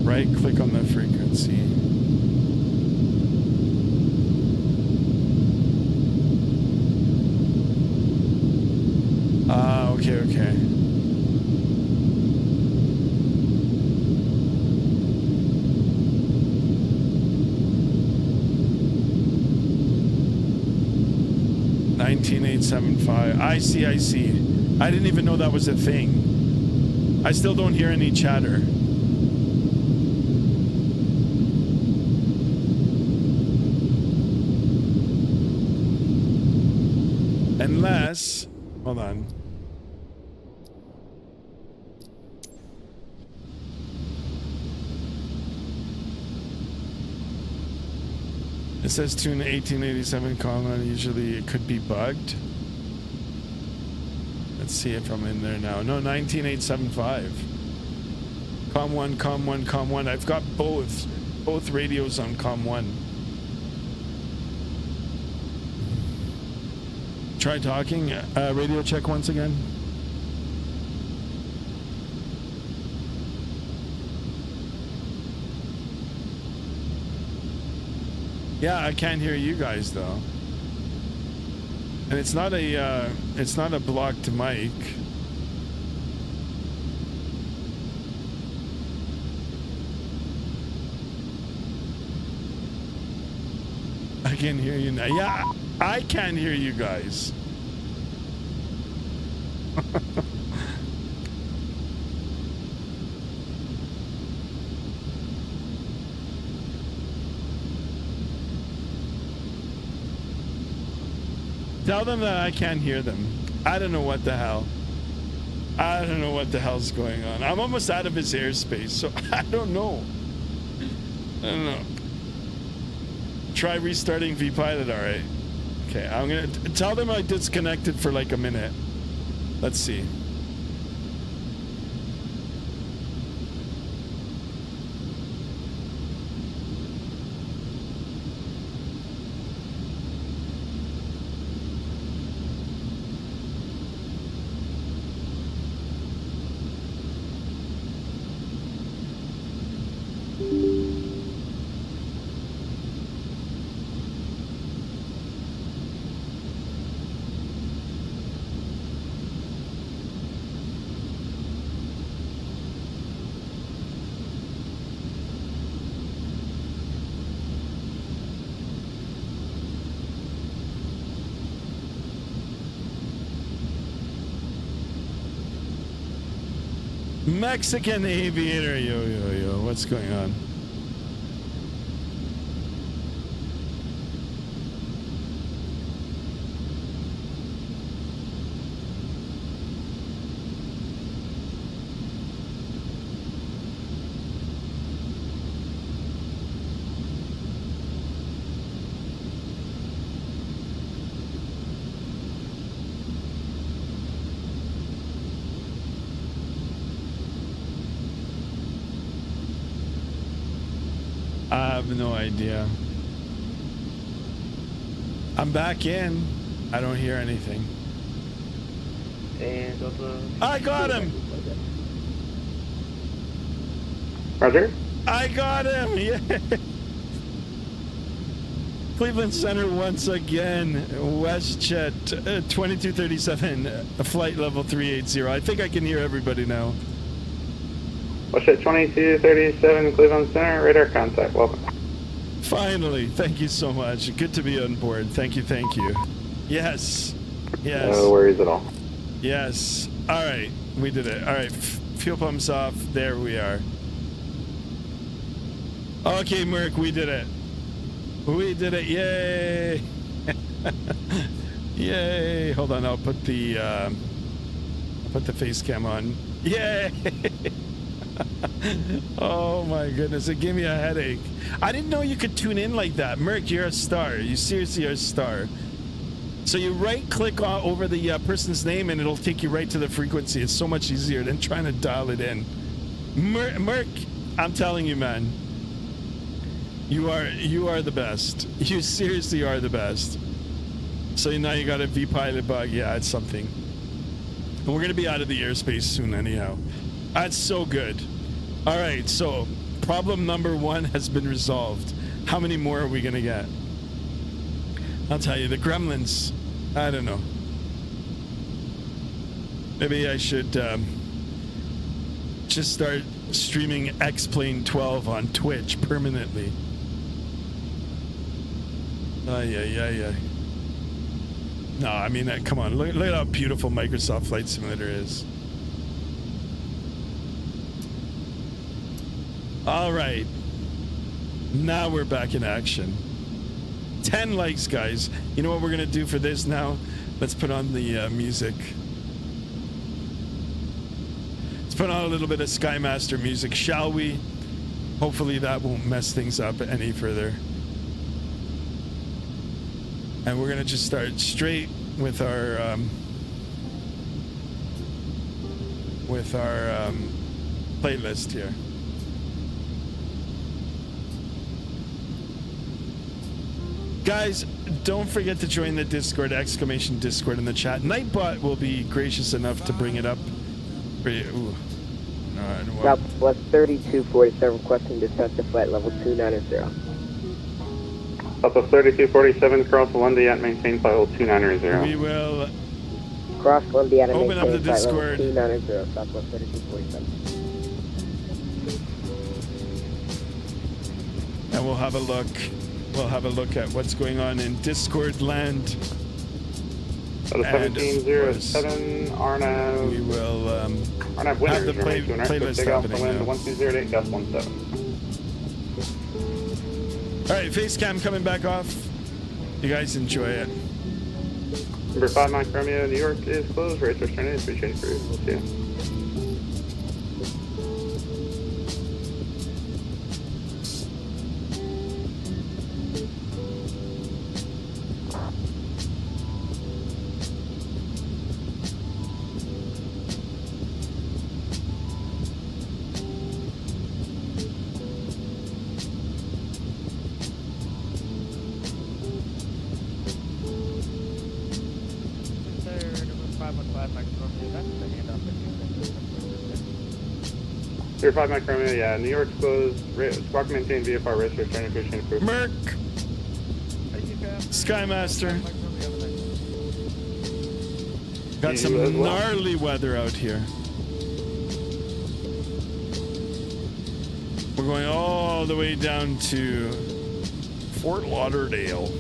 Right click on the frequency. Okay. $19,875. I see. I didn't even know that was a thing. I still don't hear any chatter. Unless, hold on. It says tune 1887 column. Usually it could be bugged. Let's see if I'm in there now. No, 19875. COM 1. I've got both radios on COM 1. Try talking. Radio check once again. Yeah, I can't hear you guys though. And it's not a blocked mic. can hear you now. Yeah, I can't hear you guys. Tell them that I can't hear them. I don't know what the hell. I don't know what the hell's going on. I'm almost out of his airspace, so I don't know. I don't know. Try restarting VPilot, all right. Okay, I'm gonna tell them I disconnected for like a minute. Let's see. Mexican aviator, yo, what's going on? I have no idea. I'm back in. I don't hear anything. I got him! Roger. I got him! Yeah! Cleveland Center once again. WestJet 2237, flight level 380. I think I can hear everybody now. WestJet 2237, Cleveland Center, radar contact, welcome. Finally, thank you so much. Good to be on board. Thank you, thank you. Yes. Yes. No worries at all. Yes. All right, we did it. All right, fuel pumps off. There we are. Okay, Merc, we did it. We did it. Yay. Yay. Hold on, I'll put the face cam on. Yay. Oh my goodness, it gave me a headache. I didn't know you could tune in like that. Merc, you're a star. You seriously are a star. So you right click over the person's name and it'll take you right to the frequency. It's so much easier than trying to dial it in. Merc, I'm telling you, man, you are the best. You seriously are the best. So now you got a VPilot bug. Yeah, it's something. And we're gonna be out of the airspace soon anyhow. That's so good. All right, so problem number 1 has been resolved. How many more are we gonna get? I'll tell you, the gremlins. I don't know. Maybe I should just start streaming X-Plane 12 on Twitch permanently. Yeah. No, I mean, come on. Look at how beautiful Microsoft Flight Simulator is. All right. Now we're back in action. 10 likes, guys. You know what we're going to do for this now? Let's put on the music. Let's put on a little bit of Skymaster music, shall we? Hopefully that won't mess things up any further. And we're going to just start straight with our playlist here. Guys, don't forget to join the Discord, !Discord in the chat. Nightbot will be gracious enough to bring it up for you. Ooh. No, Southwest 3247 requesting descent to flight level 290. Southwest 3247, cross Columbia, maintain flight level 290. We will cross Columbia, open up the Discord. 290, Southwest 3247. And we'll have a look. we'll have a look at what's going on in Discord land. So the 1707 Arnav. We will Arnav winners have the playlist happening wind now. 1208 gust 17. All right, face cam coming back off. You guys enjoy it. Number 5 Mike Romeo, New York is closed. Race returning. Appreciate crew. We'll see you. Number 5 Mike Romeo, yeah. New York's closed. Squawk maintain VFR race returning. Appreciate crew. Merc. Skymaster. Got some gnarly weather out here. We're going all the way down to Fort Lauderdale.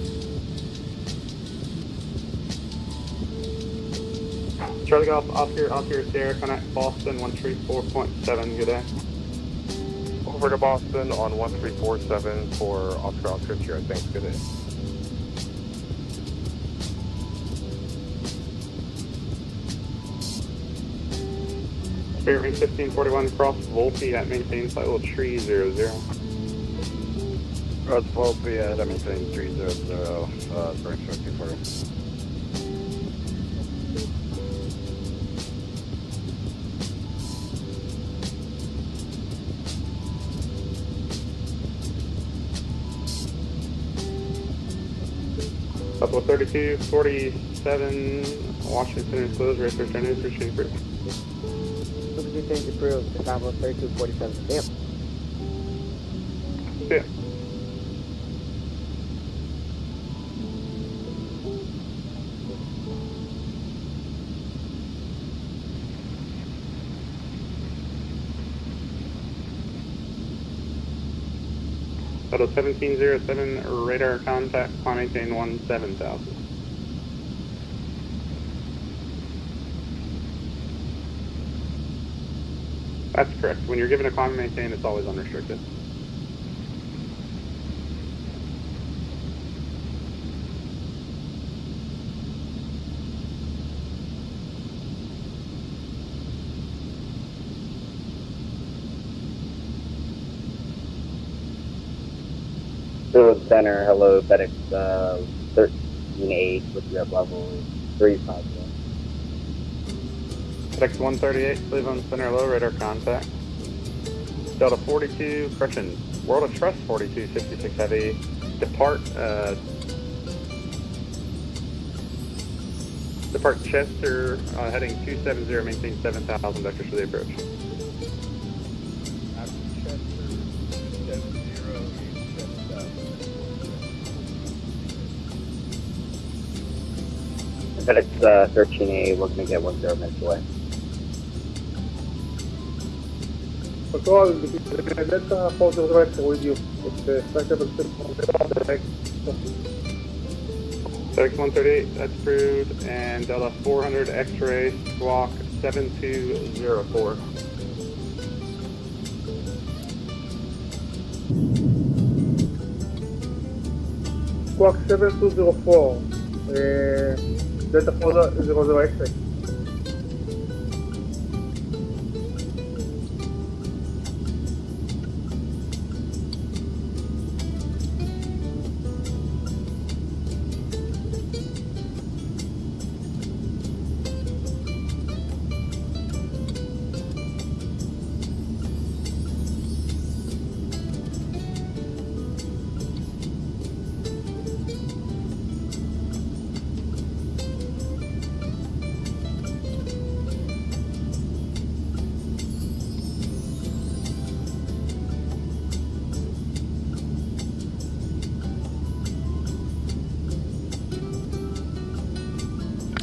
Charlie Golf, Oscar Sierra, connect Boston 134.7, good day. Over to Boston on 1347 for Oscar Sierra, thanks, good day. Spirit Ring 1541 cross Volpe at maintain flight level tree 00. Cross Volpe at maintain 300, Spring 54. Couple 3247, Washington is closed, race returning, appreciate crew. Super change approved. The Bravo 3247. Damn. Yeah. Total 1707, radar contact, climb maintain 17,000. That's correct. When you're given a climb maintain, it's always unrestricted. Center, hello, FedEx 13-8 with your level 351. FedEx 138, Cleveland Center, low radar contact. Delta 42, correction, World of Trust 42, 66 heavy. Depart Chester, heading 270, maintain 7,000 vectors for the approach. FedEx 13A, we're going to get 10 minutes away. Control, Delta 408 with you. It's FedEx 138, that's approved, and Delta 400 X-ray, squawk 7204. Squawk 7204. Delta 400 X-ray.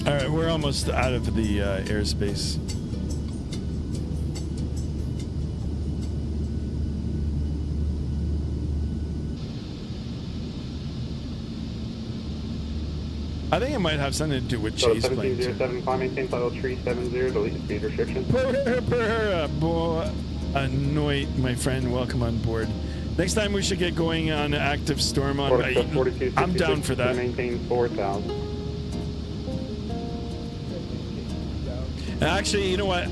All right, we're almost out of the airspace. I think it might have something to do with So chase plane. 1707, climb maintain flight level 370, delete speed restriction. Annoyed, my friend. Welcome on board. Next time we should get going on active storm on. I'm down for that. Maintain 4,000. Actually, you know what?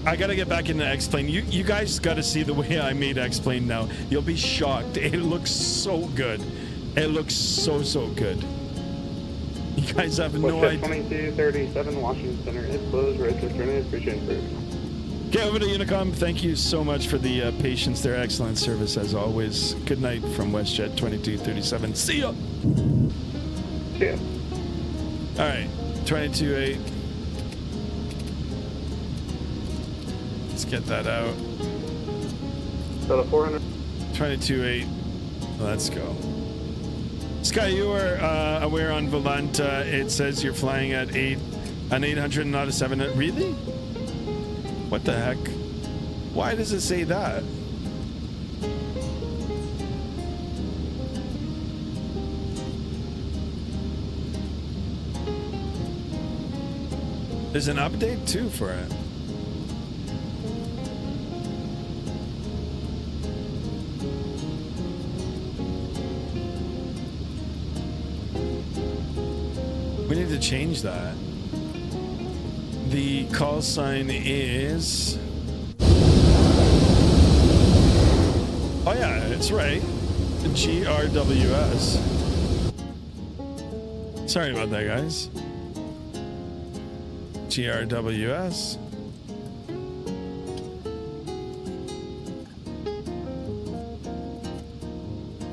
I gotta get back into X-Plane. You guys gotta see the way I made X-Plane now. You'll be shocked. It looks so good. It looks so good. You guys have no idea. 2237 Washington Center is closed. Rates are turning. Appreciate it. Okay, over to Unicom. Thank you so much for the patience there. Excellent service as always. Good night from WestJet 2237. See ya. See ya. All right, 22.8. Let's get that out. So the 400. 22.8. Let's go. Sky, you are aware on Volant. It says you're flying at an 800, not a 700. Really? What the heck? Why does it say that? There's an update too for it. We need to change that. The call sign is... Oh yeah, it's right. GRWS. Sorry about that, guys. GRWS.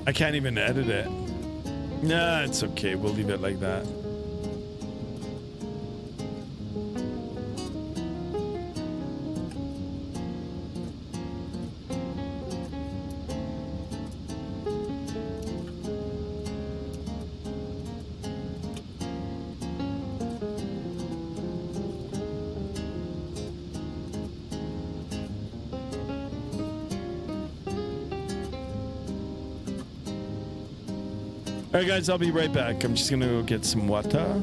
I can't even edit it. Nah, it's okay. We'll leave it like that. All right, guys, I'll be right back. I'm just gonna go get some water.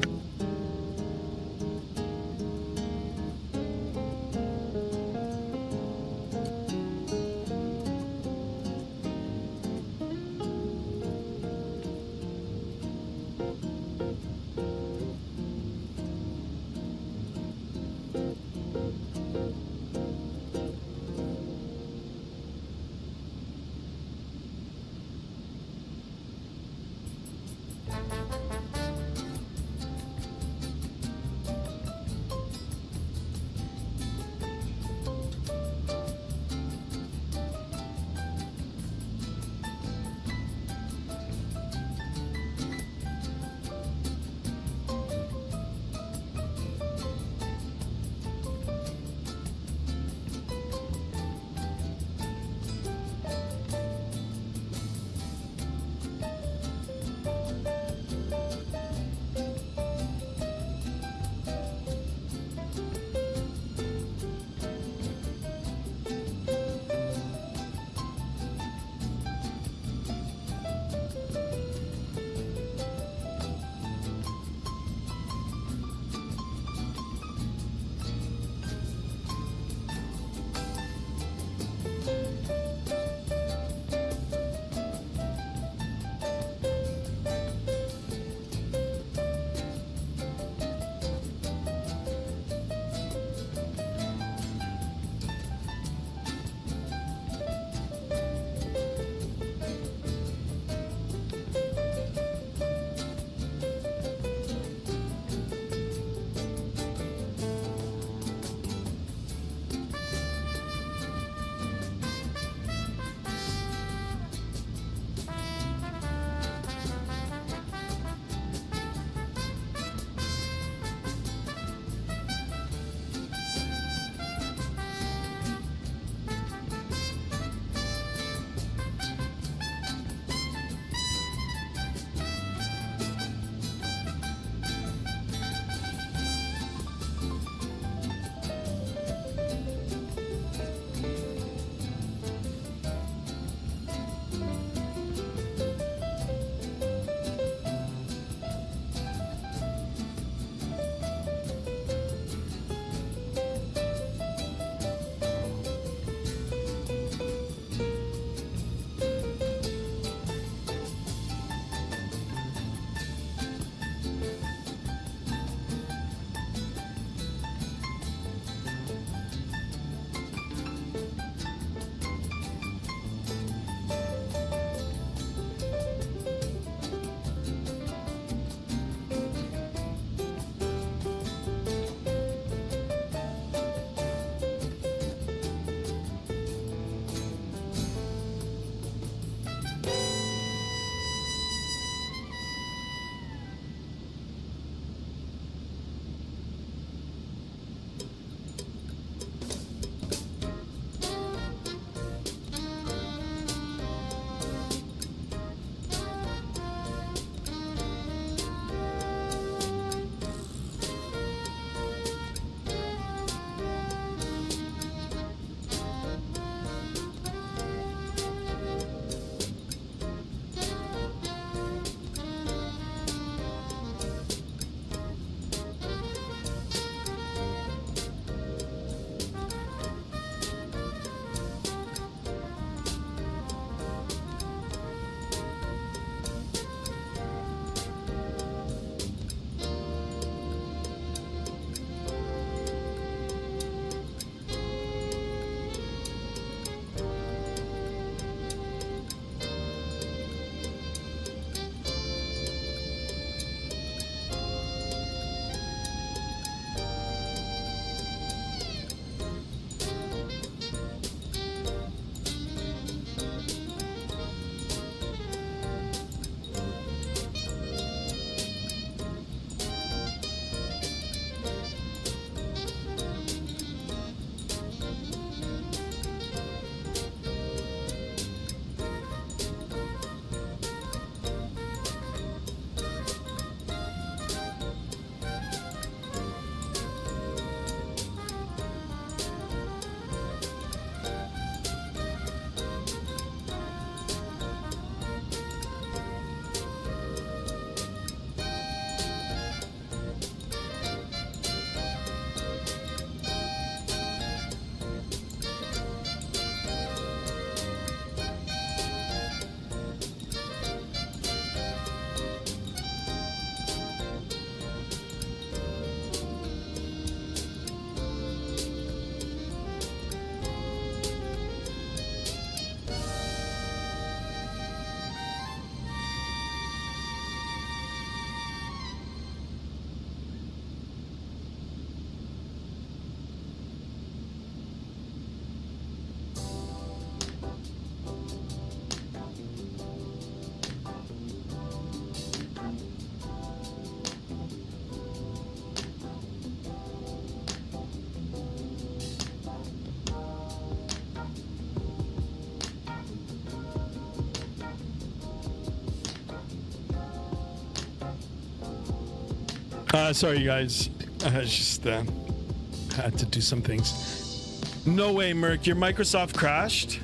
Sorry, guys. I just had to do some things. No way, Merc. Your Microsoft crashed?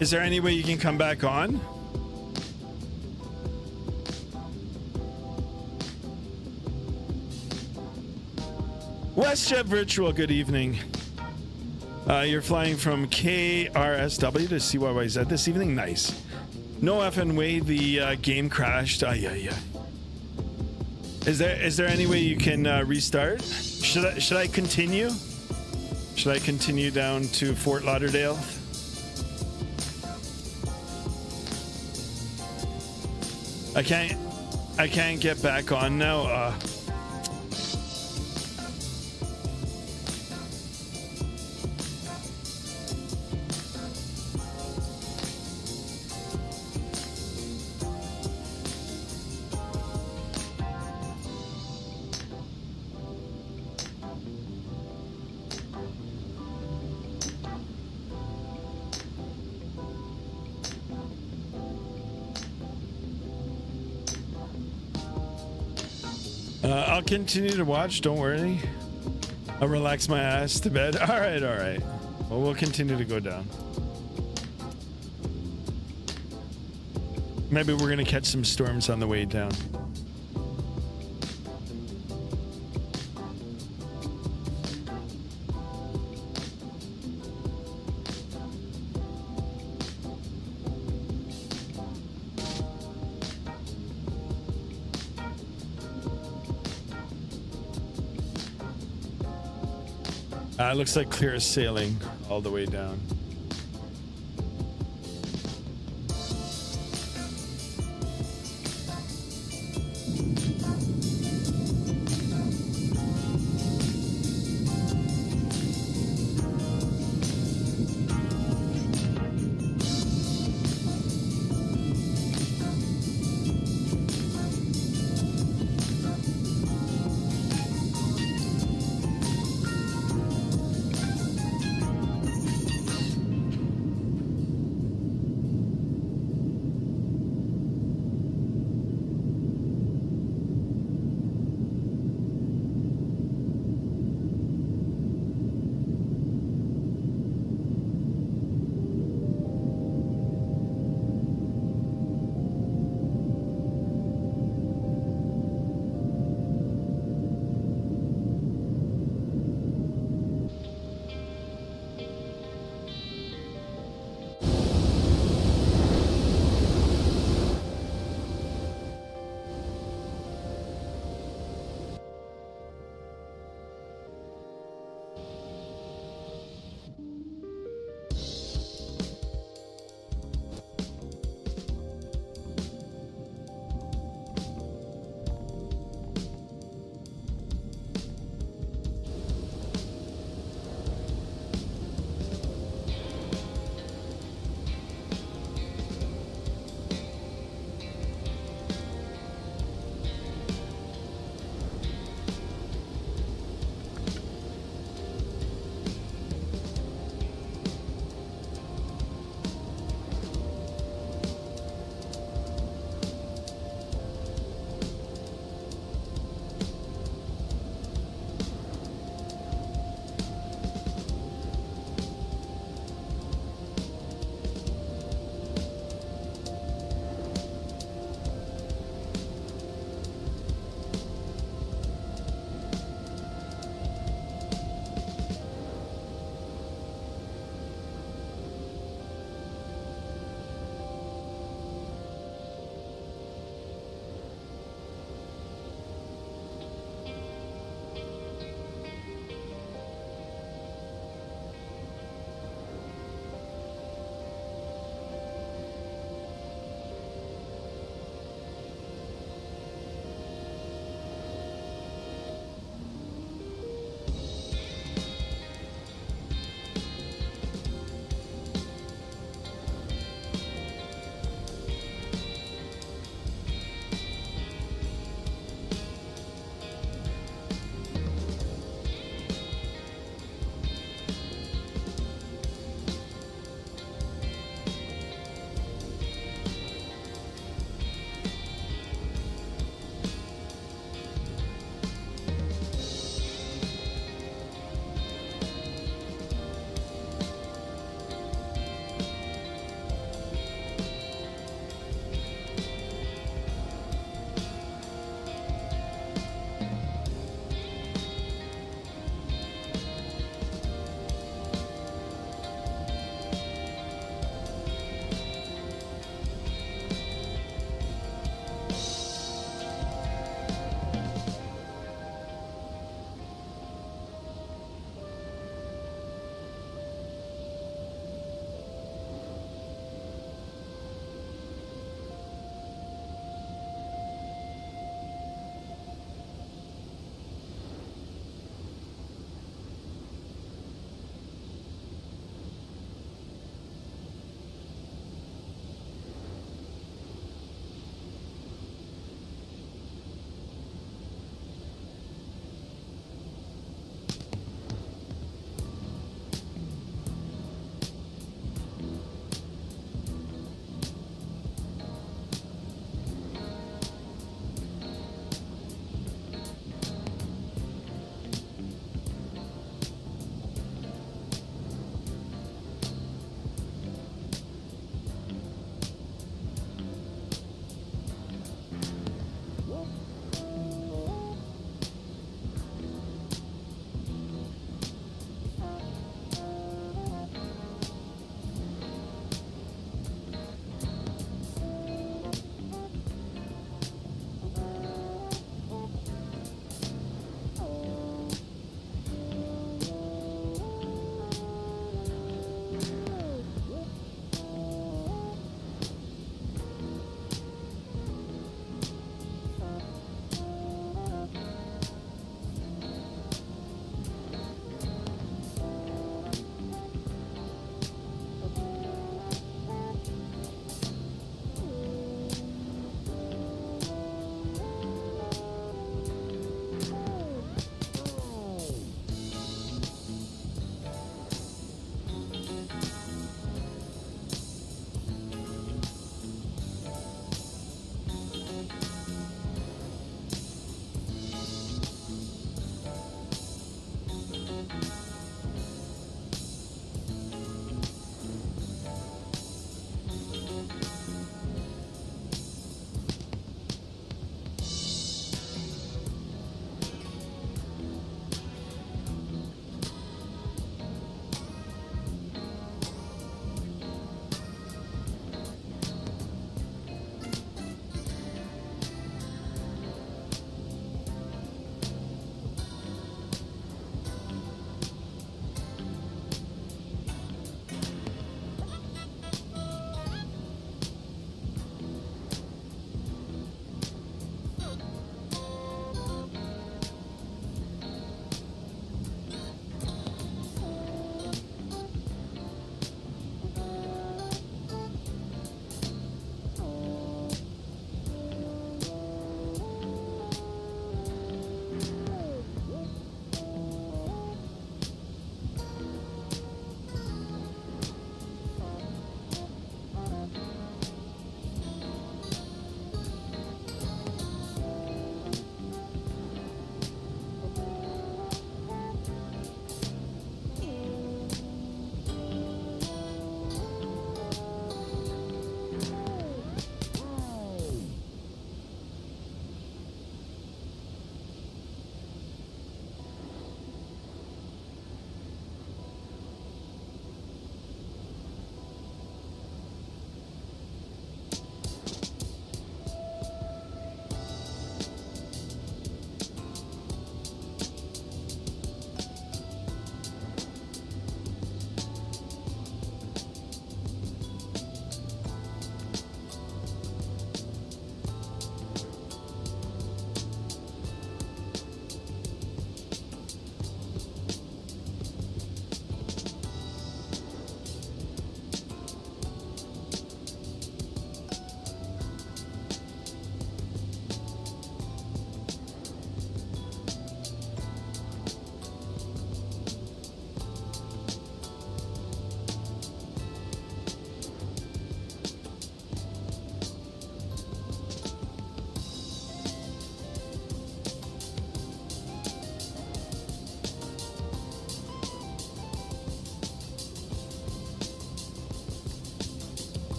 Is there any way you can come back on? WestJet Virtual, good evening. You're flying from KRSW to CYYZ this evening? Nice. No effing way the game crashed. Yeah. Is there any way you can restart? Should I continue? Should I continue down to Fort Lauderdale? I can't get back on now. I'll continue to watch, don't worry. I'll relax my ass to bed. All right. Well, we'll continue to go down. Maybe we're gonna catch some storms on the way down. Looks like clear sailing all the way down.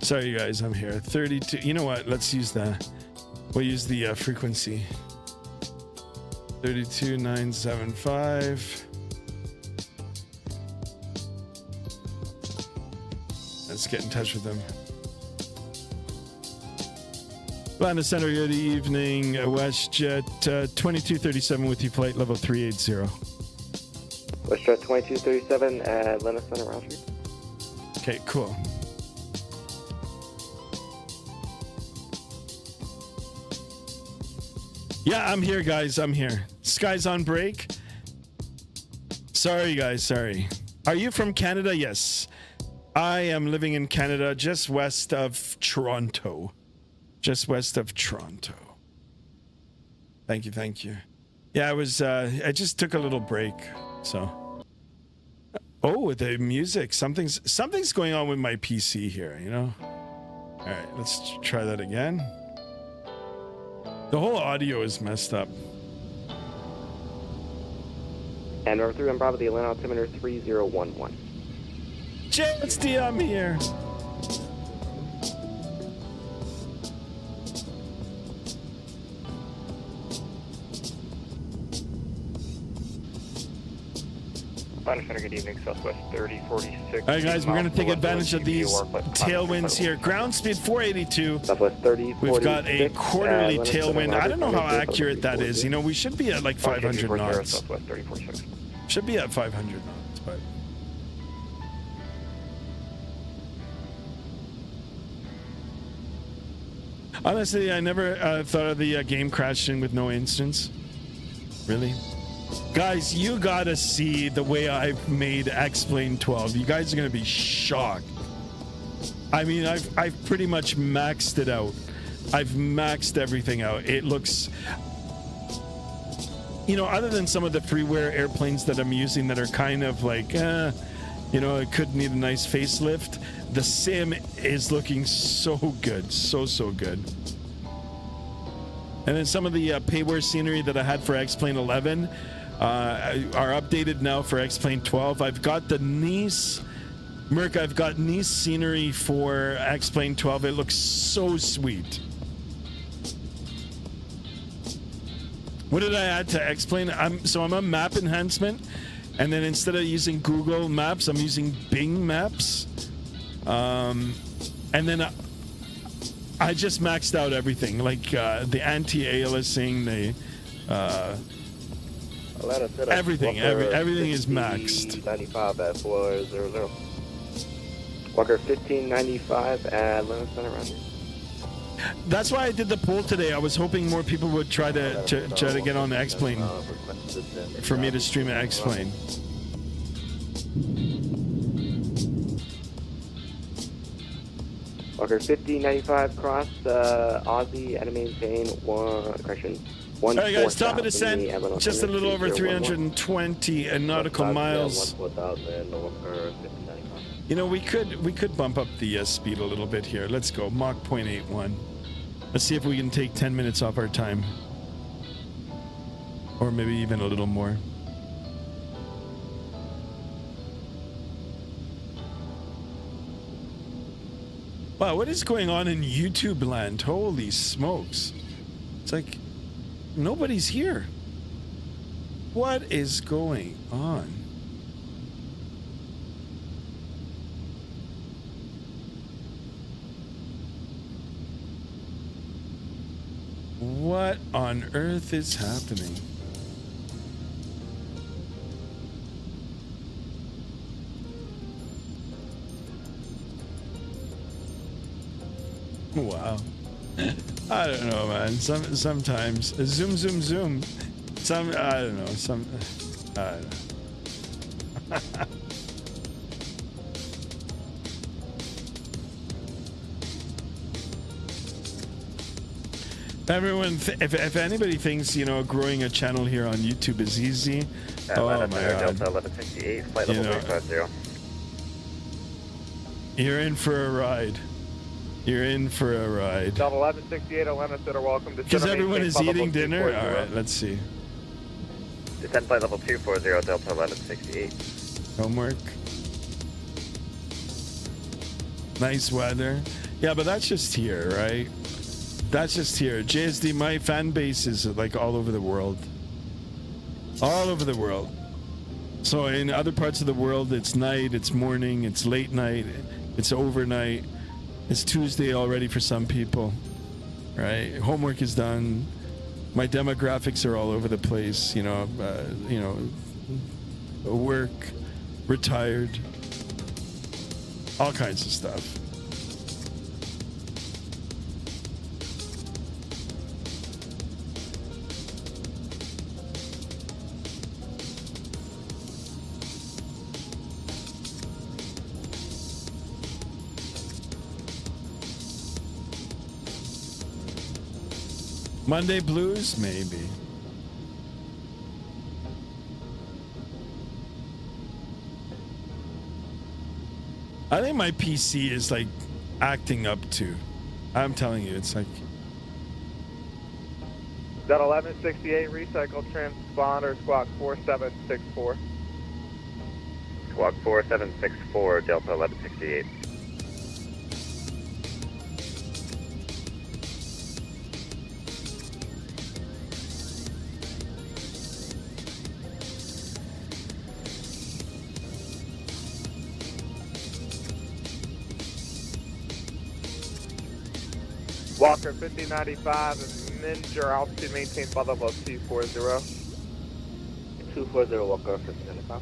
Sorry, you guys, I'm here. 32. You know what? Let's use we'll use the frequency. 32975. Let's get in touch with them. Atlanta Center, good evening. WestJet 2237 with you, flight level 380. WestJet 2237 at Atlanta Center, Roger. Okay, cool. Yeah, I'm here, guys. I'm here. Sky's on break. Sorry, guys. Sorry. Are you from Canada? Yes. I am living in Canada, just west of Toronto. Just west of Toronto. Thank you. Thank you. Yeah, I just took a little break. So. Oh, the music. Something's going on with my PC here, you know? All right, let's try that again. The whole audio is messed up. And number 3 on Bravo, the Atlanta altimeter 3011. JSD, I'm here. Atlanta Center, good evening, Southwest 3046. All right, guys, we're going to take advantage of these tailwinds here. Ground speed 482. Southwest 30. We've got a quarterly tailwind. I don't know how accurate that is. You know, we should be at like 500 knots. Southwest 3046. Should be at 500 knots, but. Honestly, I never thought of the game crashing with no instance. Really? Guys, you gotta see the way I've made X-Plane 12. You guys are gonna be shocked. I mean, I've pretty much maxed it out. I've maxed everything out. It looks, you know, other than some of the freeware airplanes that I'm using that are kind of like, you know, it could need a nice facelift. The sim is looking so good, so good. And then some of the payware scenery that I had for X-Plane 11 are updated now for X-Plane 12. I've got the Nice, Merc, I've got Nice scenery for X-Plane 12. It looks so sweet. What did I add to X-Plane? So I'm on map enhancement, and then instead of using Google Maps, I'm using Bing Maps. And then I just maxed out everything, like the anti-aliasing, the everything is maxed. 95 at 400. Walker 1595 at Atlanta Center, Roger. That's why I did the poll today. I was hoping more people would try to get on the X-Plane for me to stream an X-Plane. Walker 5095 cross Aussie at a maintain correction. All right, guys, top of descent, just a little over 320 nautical miles. You know, we could bump up the speed a little bit here. Let's go Mach 0.81. Let's see if we can take 10 minutes off our time, or maybe even a little more. Wow, what is going on in YouTube land? Holy smokes. It's like nobody's here. What is going on? What on earth is happening? Wow. I don't know, man. Sometimes zoom. I don't know. I don't know. Everyone, if anybody thinks, you know, growing a channel here on YouTube is easy, oh my God. Delta 1168, flight level 350. You're in for a ride. You're in for a ride. Delta 1168, Atlanta Center, welcome to because everyone is eating dinner? All right, let's see. Descent flight level 240, Delta 1168. Homework. Nice weather. Yeah, but that's just here, right? That's just here. JSD, my fan base is like all over the world. All over the world. So in other parts of the world, it's night, it's morning, it's late night, it's overnight. It's Tuesday already for some people, right? Homework is done. My demographics are all over the place, work, retired, all kinds of stuff. Monday blues, maybe. I think my PC is like acting up too. I'm telling you, it's like. Delta 1168, recycle transponder, squawk 4764. Squawk 4764, Delta 1168. Walker 5095 and Ninja altitude maintain flight level 240. 240 Walker 5095.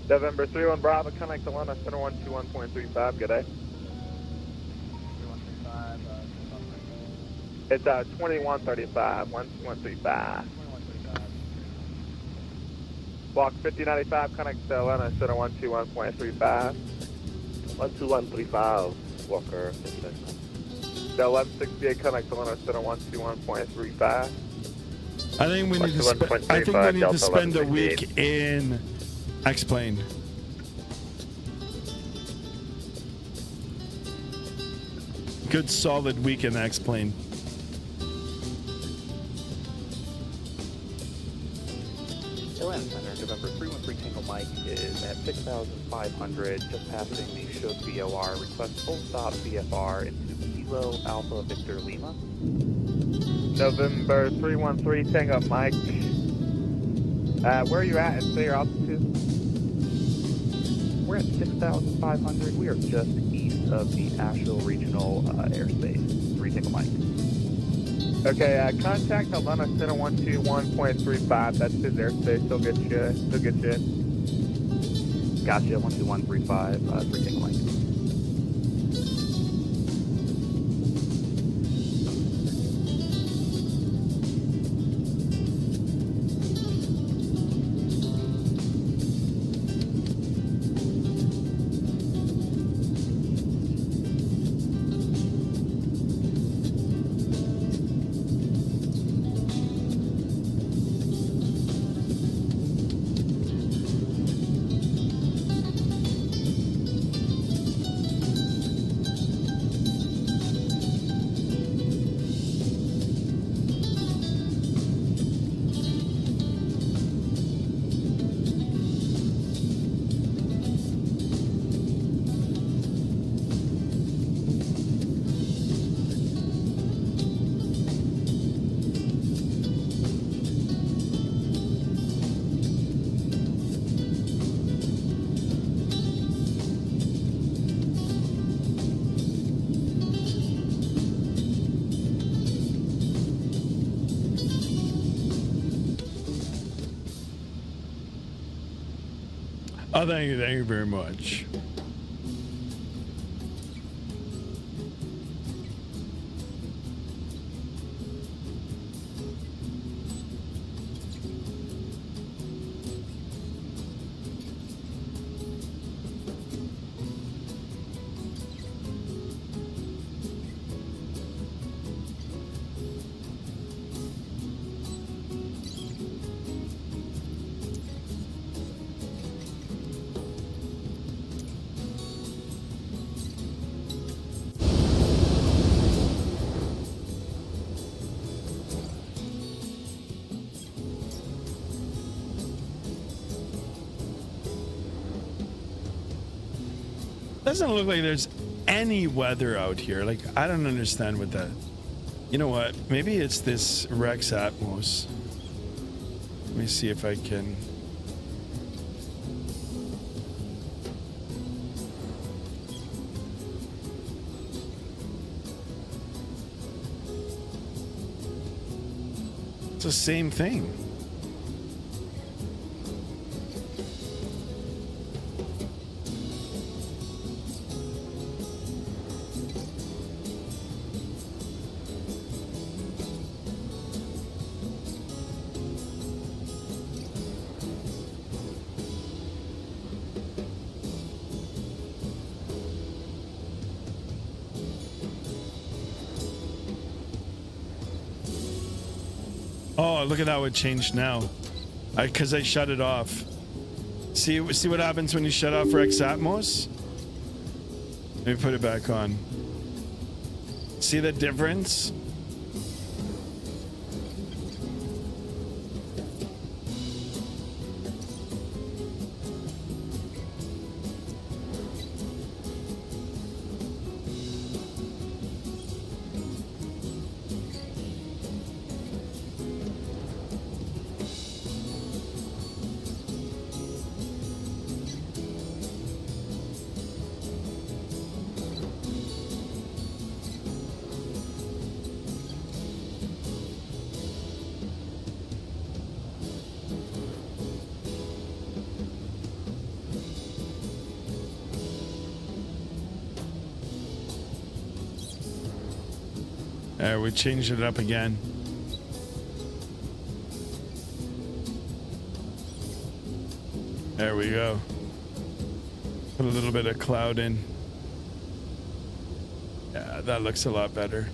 November 31 Bravo, connect to Luna, center 121.35, good day. 2135, it's 2135, 12135. Walk 5095, connect to Luna, center 121.35. 12135, Walker 5095. Del 1168, connect to Luna, center 121.35. I think we need to spend a week in X-Plane. Good solid week in X-Plane. Airlines Center, November 313 Tango Mike is at 6,500, just passing the Shook VOR. Request full stop VFR into Kilo Alpha Victor Lima. November 313 Tango Mike. Where are you at and say your altitude? We're at 6,500. We are just east of the Asheville Regional Airspace. 3 Tango Mike. Okay, contact Atlanta Center 121.35. That's his airspace. He'll get you. Gotcha. 12135. 3 Tango Mike. Oh, thank you very much. Doesn't look like there's any weather out here. Like, I don't understand what that. You know what? Maybe it's this Rex Atmos. Let me see if I can. It's the same thing. Oh, look at how it changed now. Because I shut it off. See what happens when you shut off Rex Atmos? Let me put it back on. See the difference? We changed it up again. There we go. Put a little bit of cloud in. Yeah, that looks a lot better.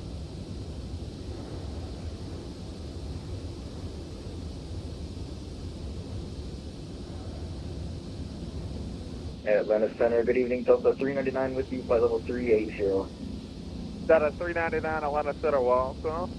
Atlanta Center, good evening. Delta 399 with you, flight level 380. Delta 399, Atlanta Center, welcome.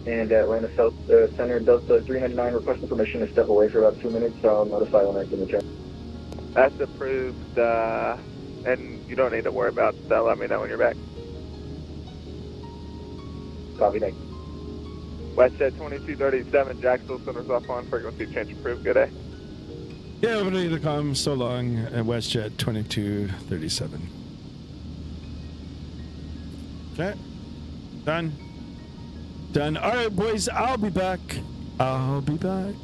And Atlanta South Center, Delta 399, requesting permission to step away for about 2 minutes, so I'll notify when I get the check. That's approved, and you don't need to worry about that. Let me know when you're back. Copy, thanks. WestJet 2237, Jacksonville Center's off on frequency change approved. Good day. Yeah, everybody to come so long at WestJet 2237. Okay. Done. Done. All right, boys, I'll be back. I'll be back.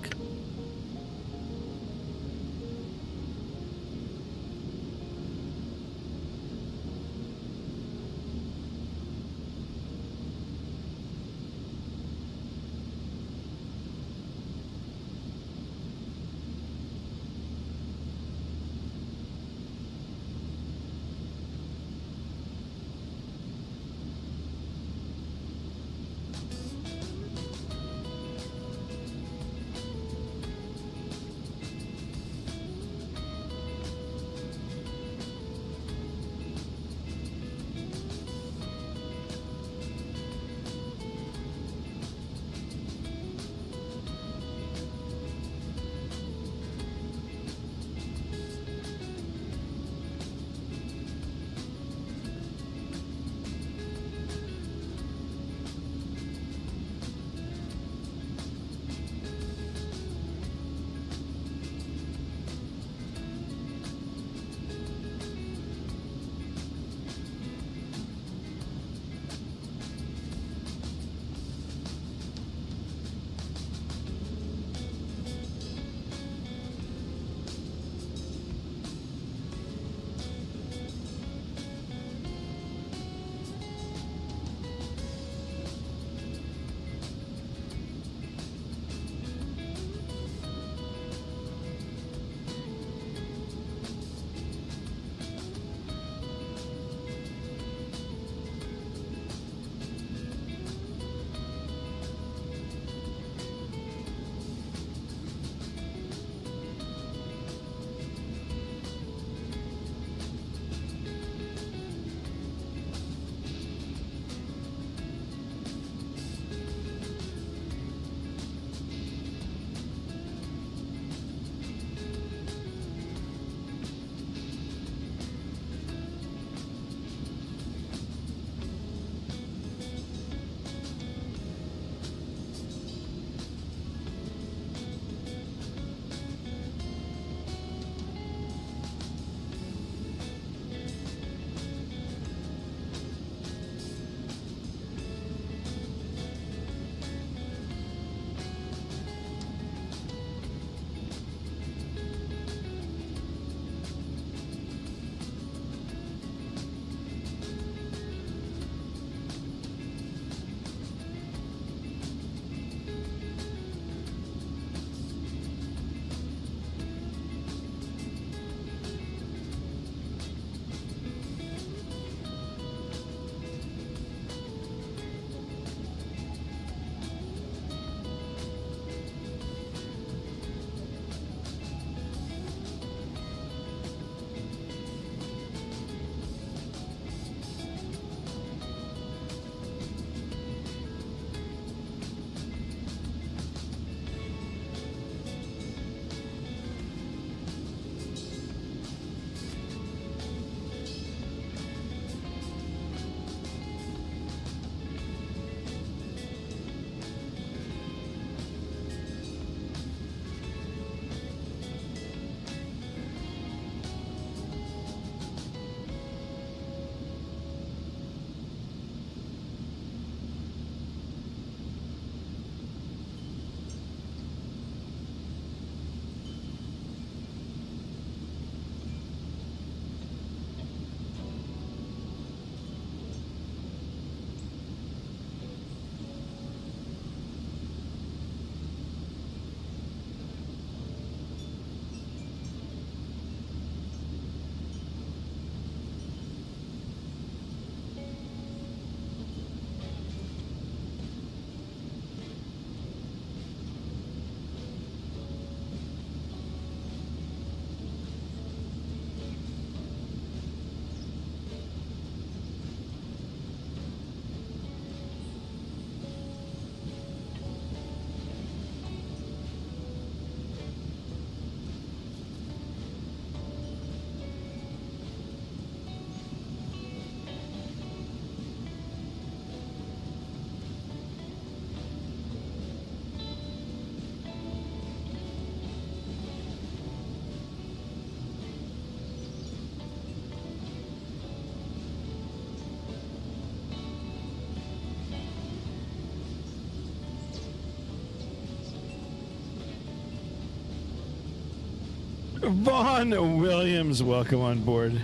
Vaughn Williams, welcome on board.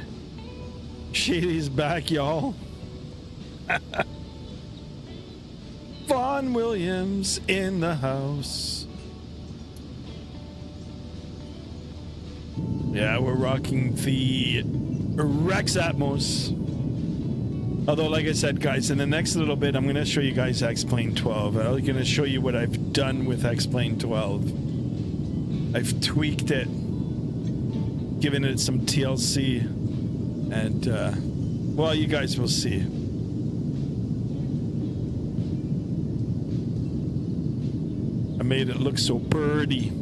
Shady's back, y'all. Vaughn Williams in the house. Yeah, we're rocking the Rex Atmos. Although, like I said, guys, in the next little bit, I'm going to show you guys X-Plane 12. I'm going to show you what I've done with X-Plane 12. I've tweaked it, given it some TLC, and, well, you guys will see. I made it look so birdie.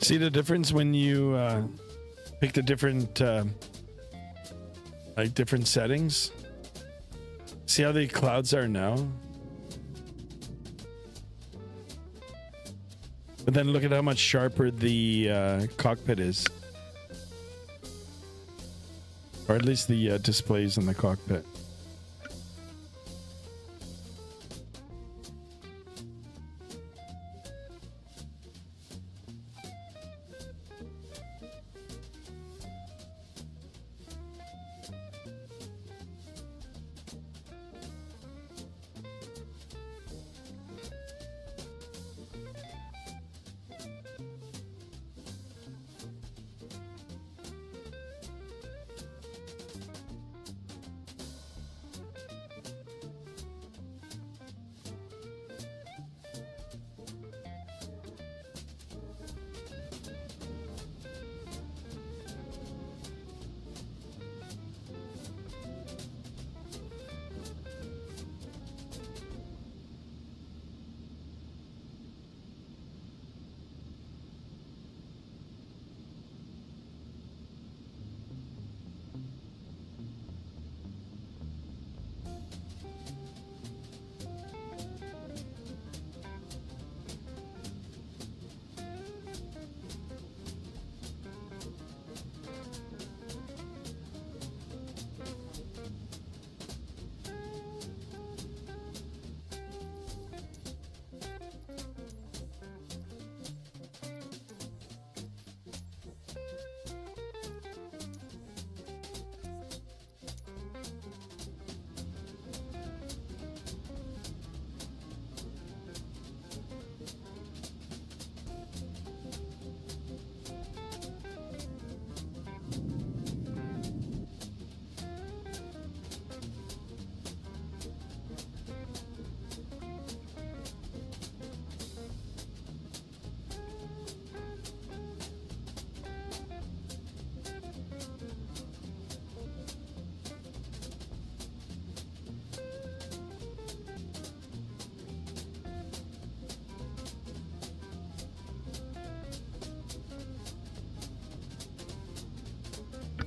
See the difference when you pick the different like different settings? See how the clouds are now? But then look at how much sharper the cockpit is. Or at least the displays in the cockpit.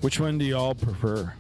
Which one do y'all prefer?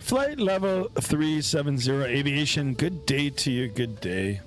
Flight level 370 Aviation. Good day to you. Good day.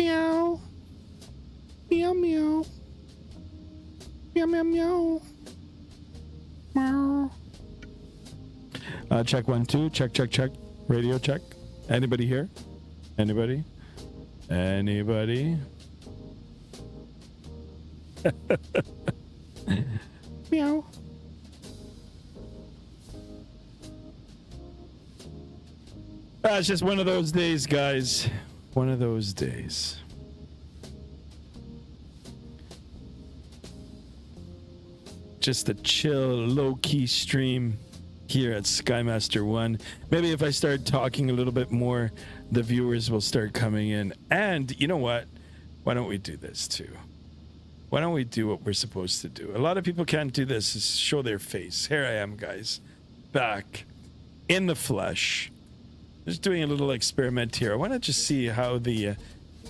Meow. Meow, meow. Meow, meow, meow. Meow. Check 1 2. Check, check, check. Radio check. Anybody here? Anybody? Anybody? Meow. It's just one of those days, guys. One of those days. Just a chill, low-key stream here at Skymaster 1. Maybe if I start talking a little bit more, the viewers will start coming in. And you know what? Why don't we do this too? Why don't we do what we're supposed to do? A lot of people can't do this, is show their face. Here I am, guys. Back in the flesh. Just doing a little experiment here. I want to just see how the...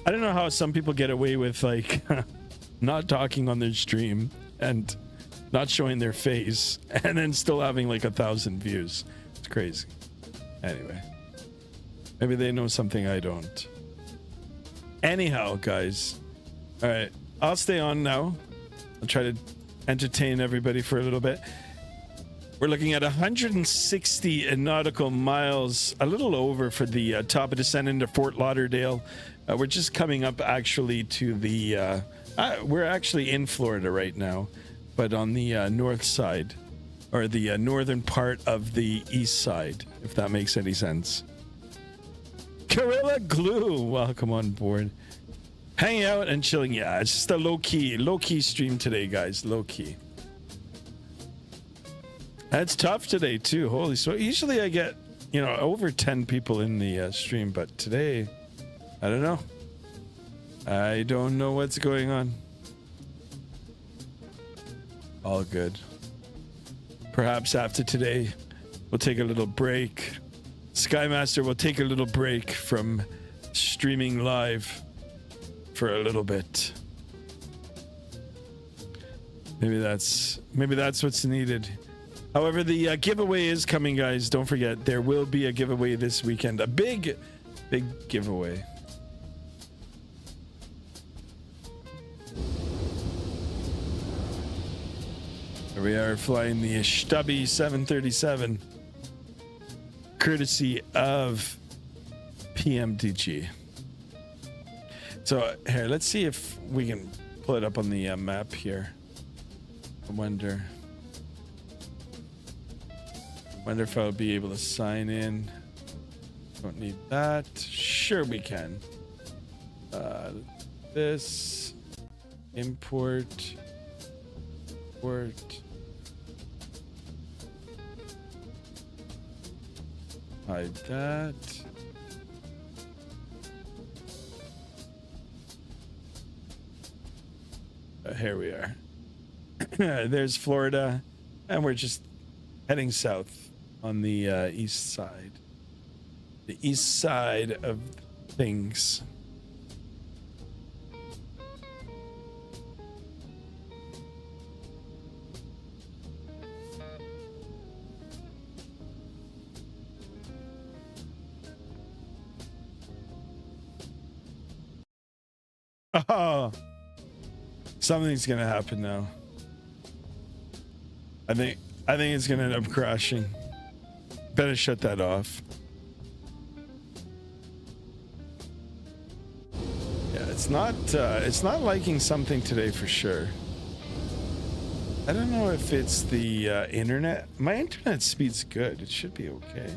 I don't know how some people get away with, like, not talking on their stream and not showing their face and then still having, like, 1,000 views. It's crazy. Anyway. Maybe they know something I don't. Anyhow, guys. All right. I'll stay on now. I'll try to entertain everybody for a little bit. We're looking at 160 nautical miles, a little over for the top of descent into Fort Lauderdale. We're just coming up actually to the, we're actually in Florida right now, but on the north side, or the northern part of the east side, if that makes any sense. Gorilla Glue, welcome on board. Hanging out and chilling. Yeah, it's just a low-key stream today, guys. Low-key. That's tough today too. Holy smoke! Usually I get, you know, over 10 people in the stream, but today, I don't know. I don't know what's going on. All good. Perhaps after today, we'll take a little break. Skymaster will take a little break from streaming live for a little bit. Maybe that's what's needed. However, the giveaway is coming, guys. Don't forget, there will be a giveaway this weekend. A big giveaway. Here we are flying the Stubby 737, courtesy of Pmdg. So here, let's see if we can pull it up on the map here. I wonder if I'll be able to sign in. Don't need that. Sure we can. This import. Hide that. Here we are. There's Florida, and we're just heading south on the east side. The east side of things. Oh, something's gonna happen now. I think it's gonna end up crashing. Better shut that off. Yeah, it's not liking something today for sure. I don't know if it's the internet. My internet speed's good. It should be okay.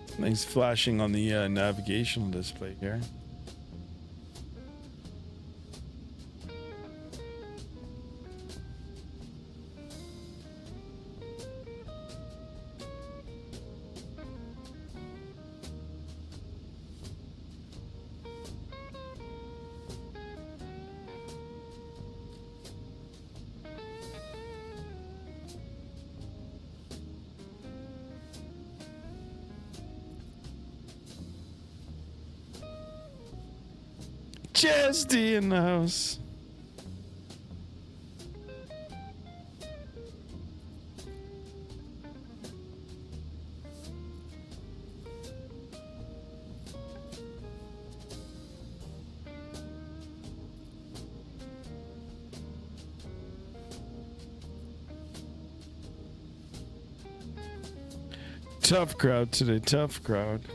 Something's flashing on the navigational display here. Jazz D in the house. Tough crowd today. Tough crowd.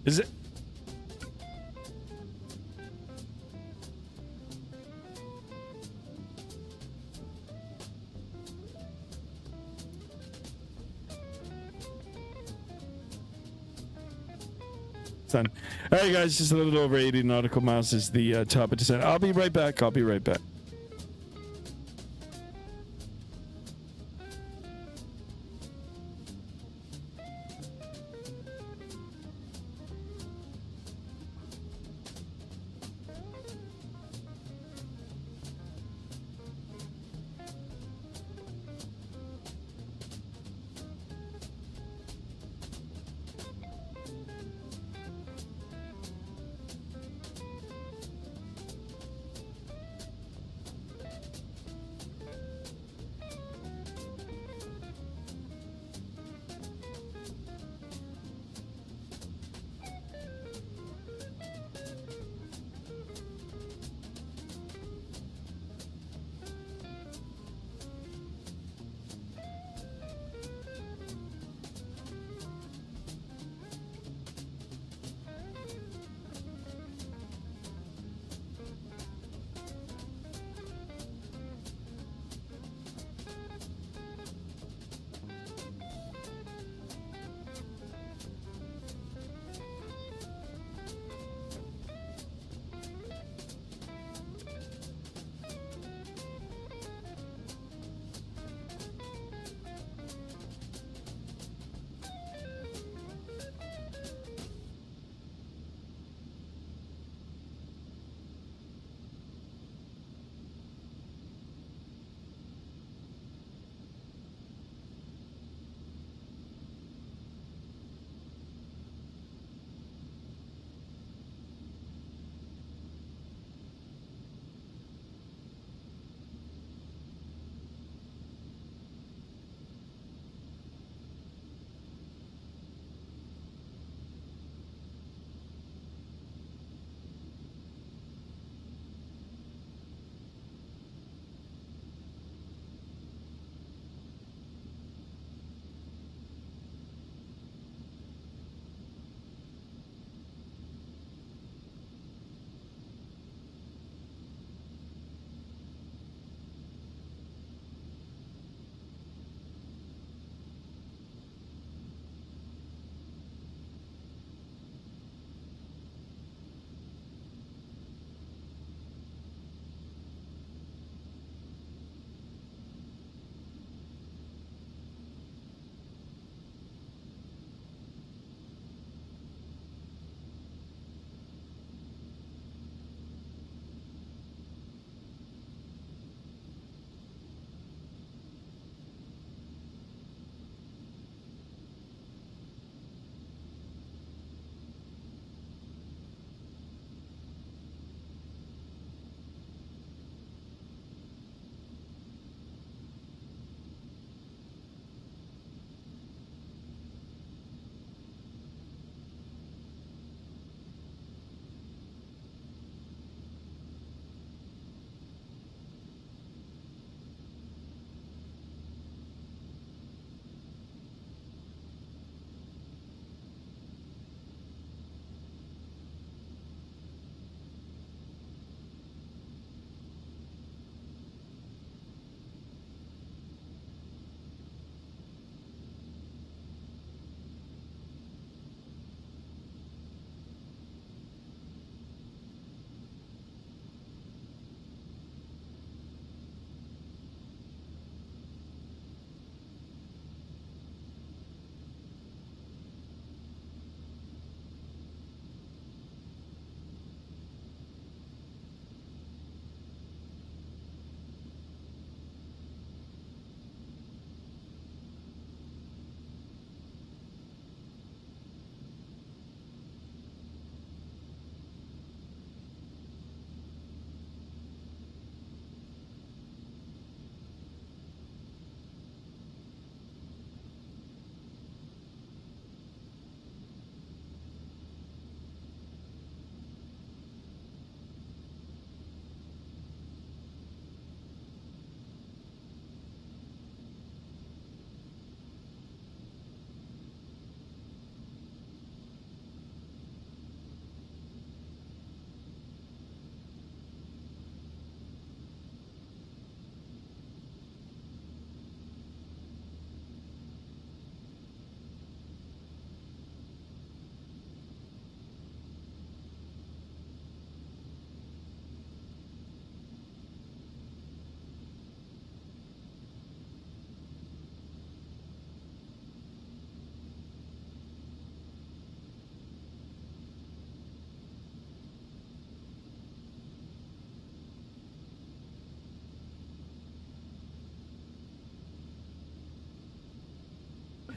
Is it? Done. All right, guys, just a little over 80 nautical miles is the top of descent. I'll be right back. I'll be right back.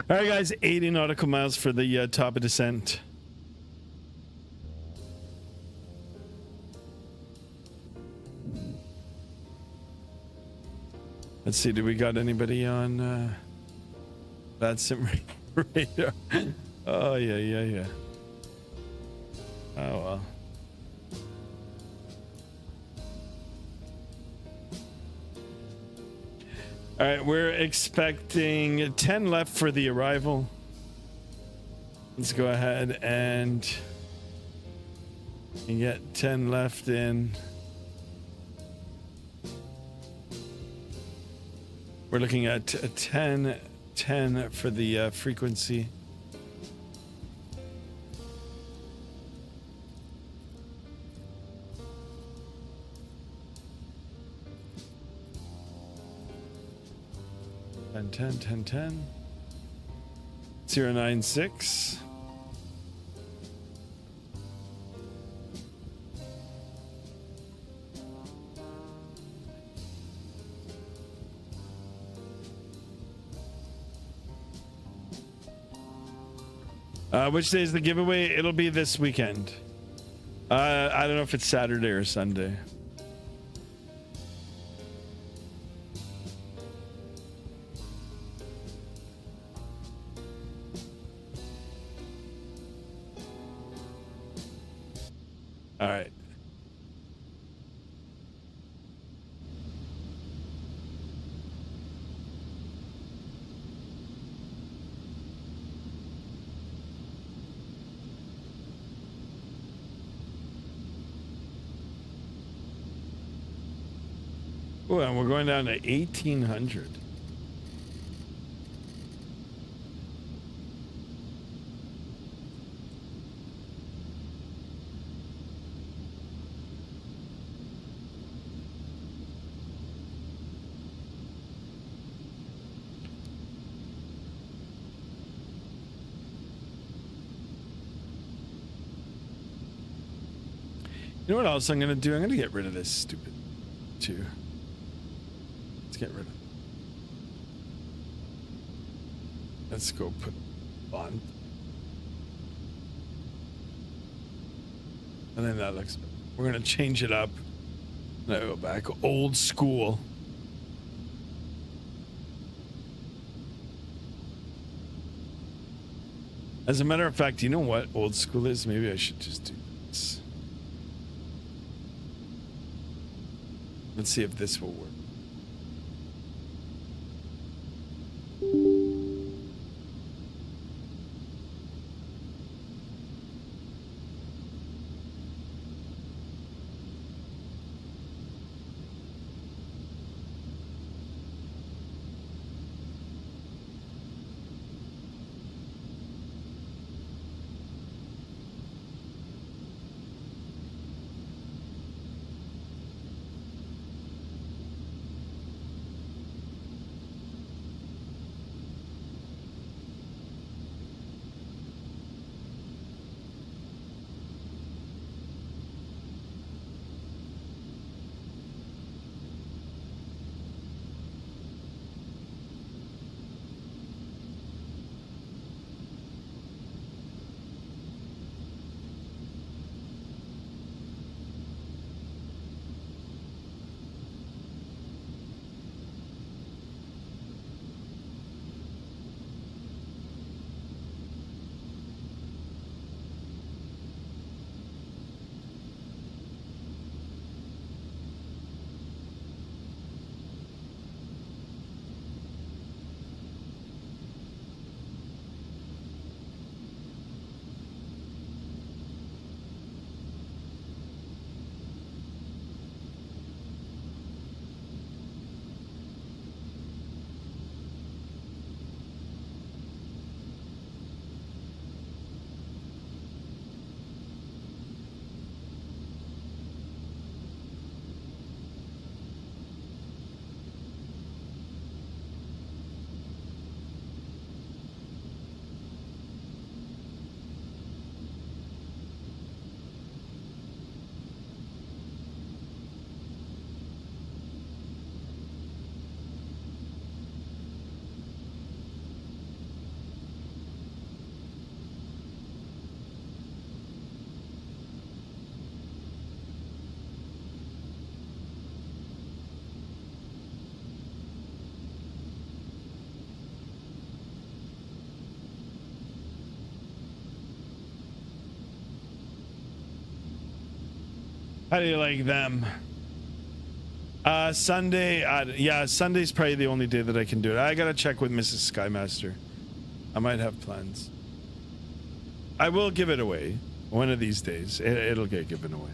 All right, guys, 80 nautical miles for the top of descent. Let's see, do we got anybody on Vatsim radar? Oh, yeah. Oh, well. All right, we're expecting 10 left for the arrival. Let's go ahead and get 10 left in. We're looking at 10 for the frequency. And 10 096. Which day is the giveaway? It'll be this weekend. I don't know if it's Saturday or Sunday. All right. Oh, and we're going down to 1,800. You know what else I'm going to do? I'm going to get rid of this stupid too. Let's get rid of it. Let's go put on. And then that looks, we're going to change it up. Now go back old school. As a matter of fact, you know what old school is? Maybe I should just do this. Let's see if this will work. How do you like them? Sunday. Yeah, Sunday's probably the only day that I can do it. I gotta check with Mrs. Skymaster. I might have plans. I will give it away one of these days. It'll get given away.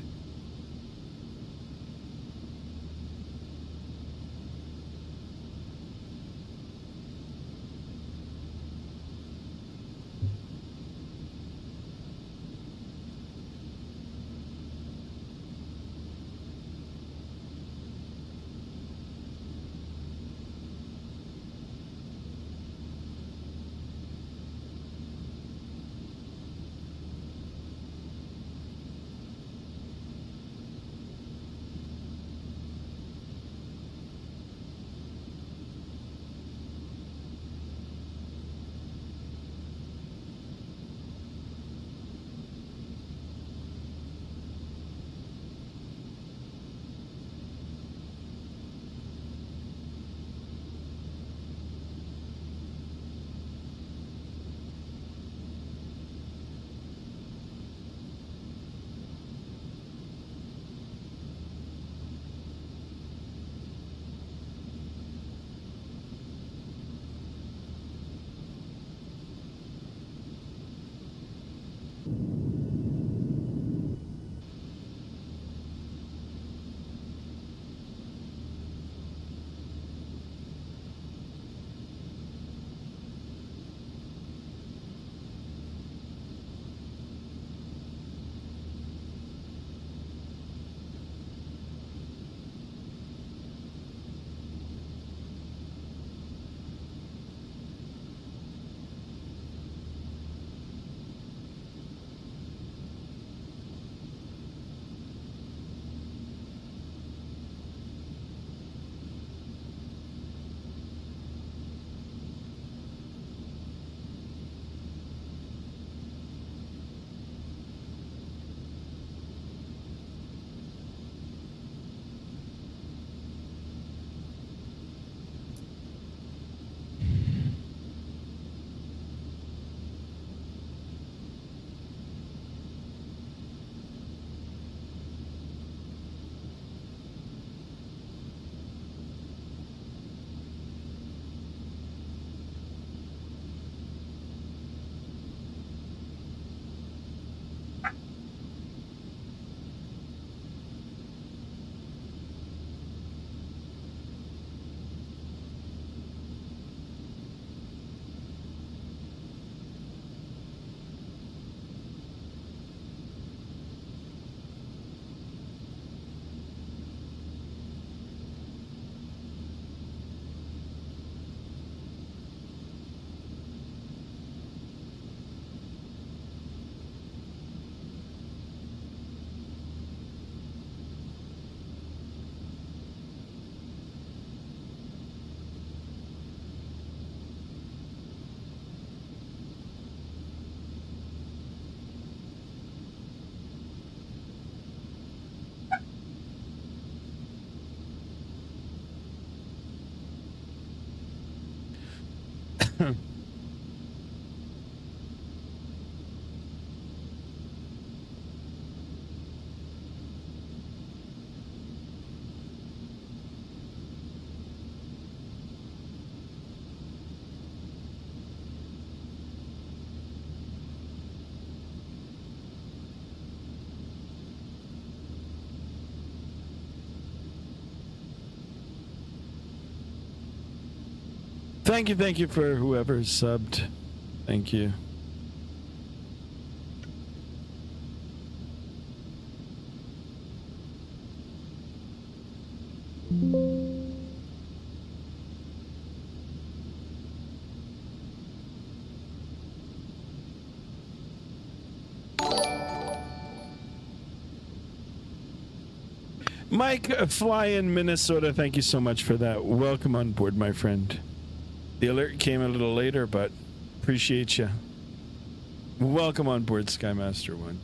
Thank you for whoever subbed. Thank you. Mike, fly in Minnesota. Thank you so much for that. Welcome on board, my friend. The alert came a little later, but appreciate you. Welcome on board Skymaster One.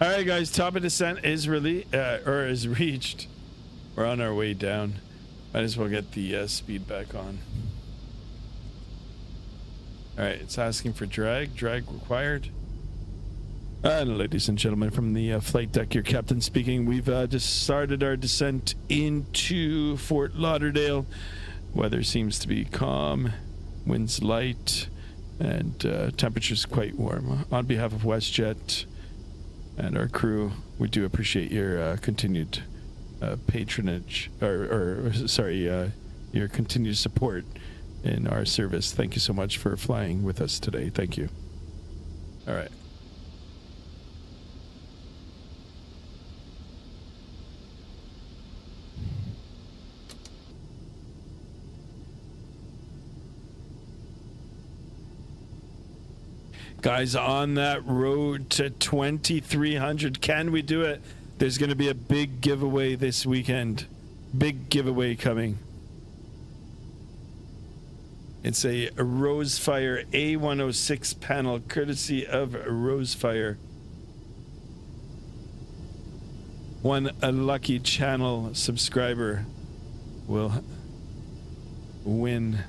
All right, guys. Top of descent is is reached. We're on our way down. Might as well get the speed back on. All right, it's asking for drag. Drag required. And ladies and gentlemen, from the flight deck, your captain speaking. We've just started our descent into Fort Lauderdale. Weather seems to be calm, winds light, and temperatures quite warm. On behalf of WestJet and our crew, we do appreciate your continued patronage, your continued support in our service. Thank you so much for flying with us today. Thank you. All right. Guys, on that road to 2,300, can we do it? There's going to be a big giveaway this weekend. Big giveaway coming. It's a Rosefire A106 panel, courtesy of Rosefire. One lucky channel subscriber will win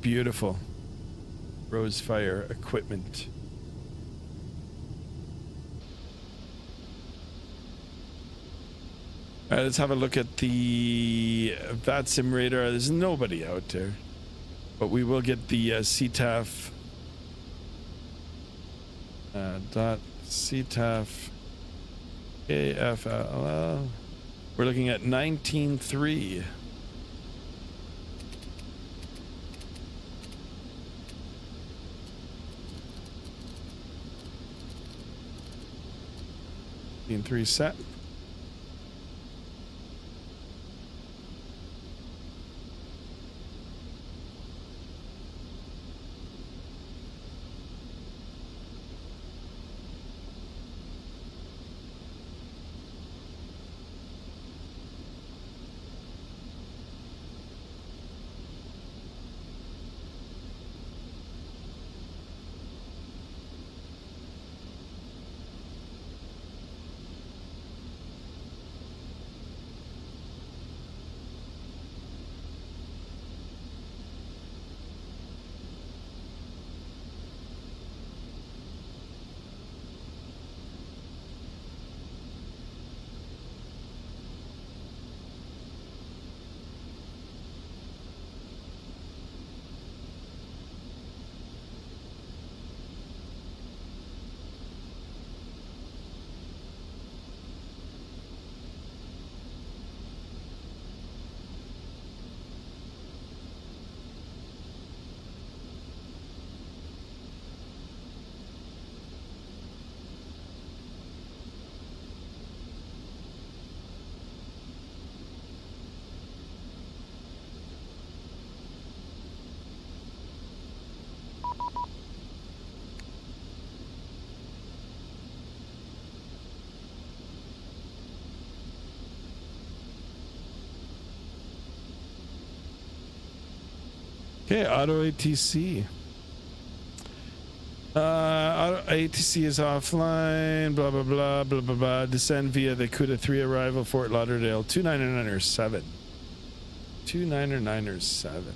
beautiful Rosefire equipment. All right, let's have a look at the Vatsim radar. There's nobody out there, but we will get the CTAF .CTAF KFLL. We're looking at 19.3. In 3 set. Okay, auto ATC. Auto ATC is offline. Blah blah blah blah blah blah. Descend via the CUDA 3 arrival, Fort Lauderdale. 2997. 2997.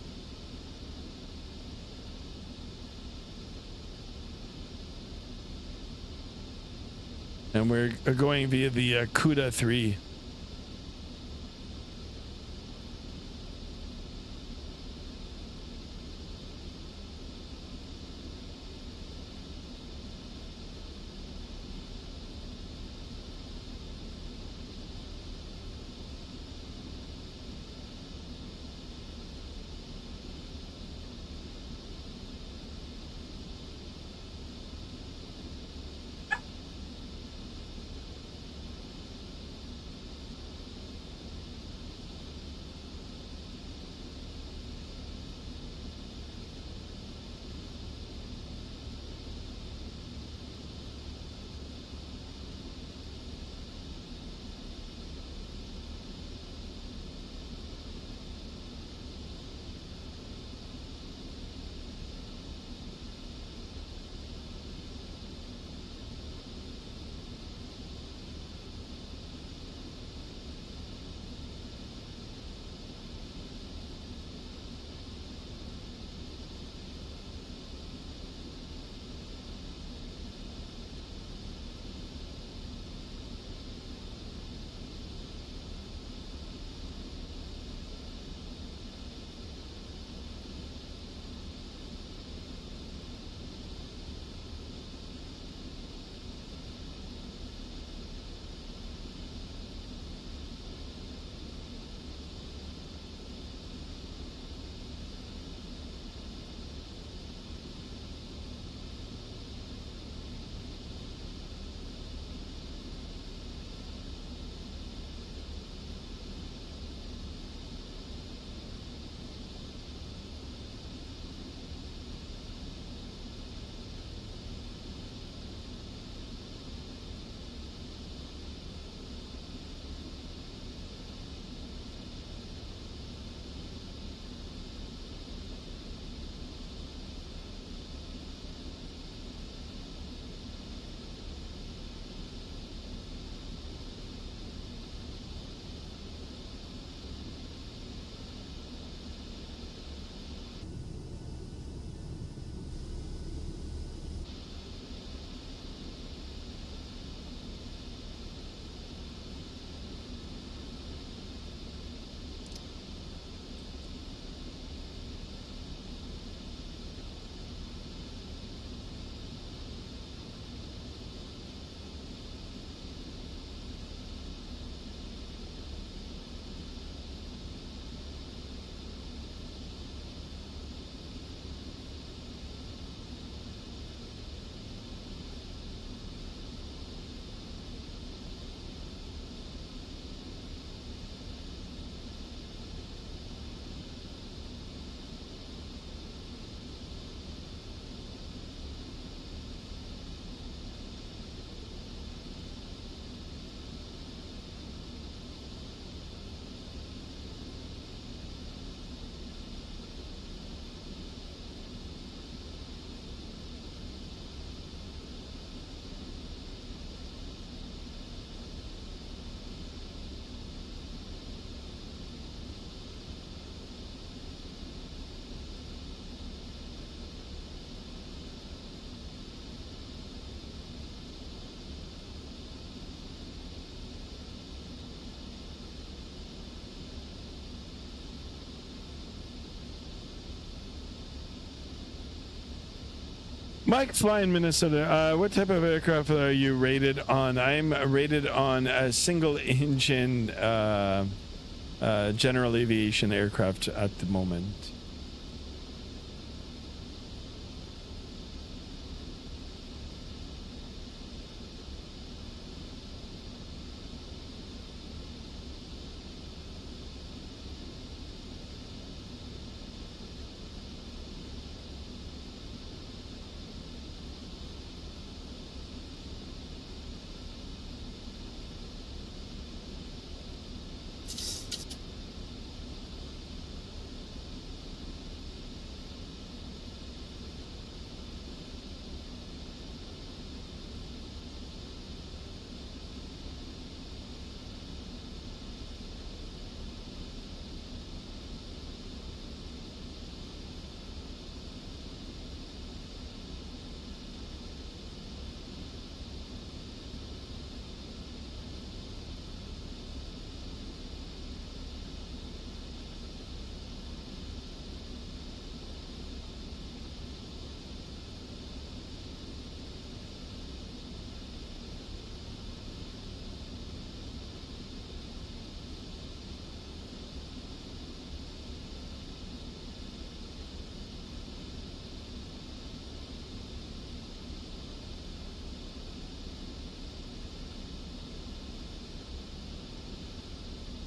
And we're going via the CUDA 3. Mike flying Minnesota. What type of aircraft are you rated on? I'm rated on a single engine general aviation aircraft at the moment.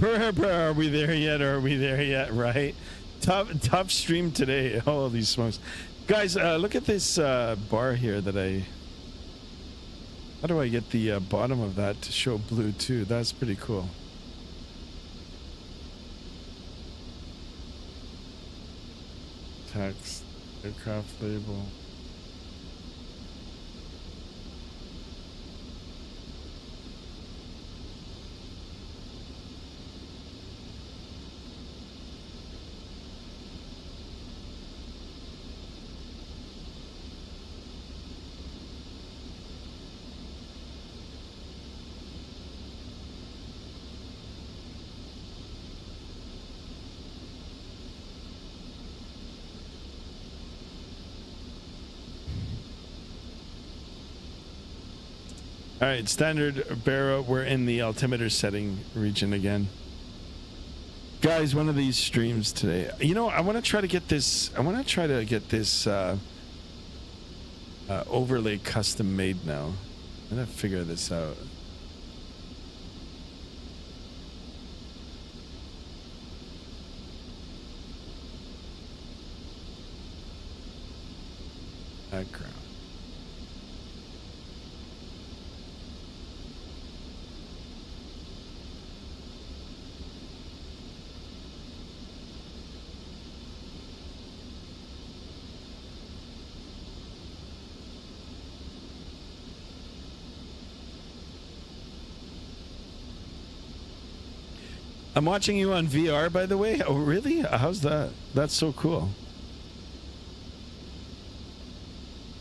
Are we there yet? Are we there yet? Right? Tough stream today. Holy smokes. Guys, look at this bar here that I... How do I get the bottom of that to show blue too? That's pretty cool. Text, aircraft label. All right, standard Barrow. We're in the altimeter setting region again. Guys, one of these streams today. You know, I want to try to get this. Overlay custom made now. I'm gonna figure this out. Background. I'm watching you on VR, by the way. Oh, really? How's that? That's so cool.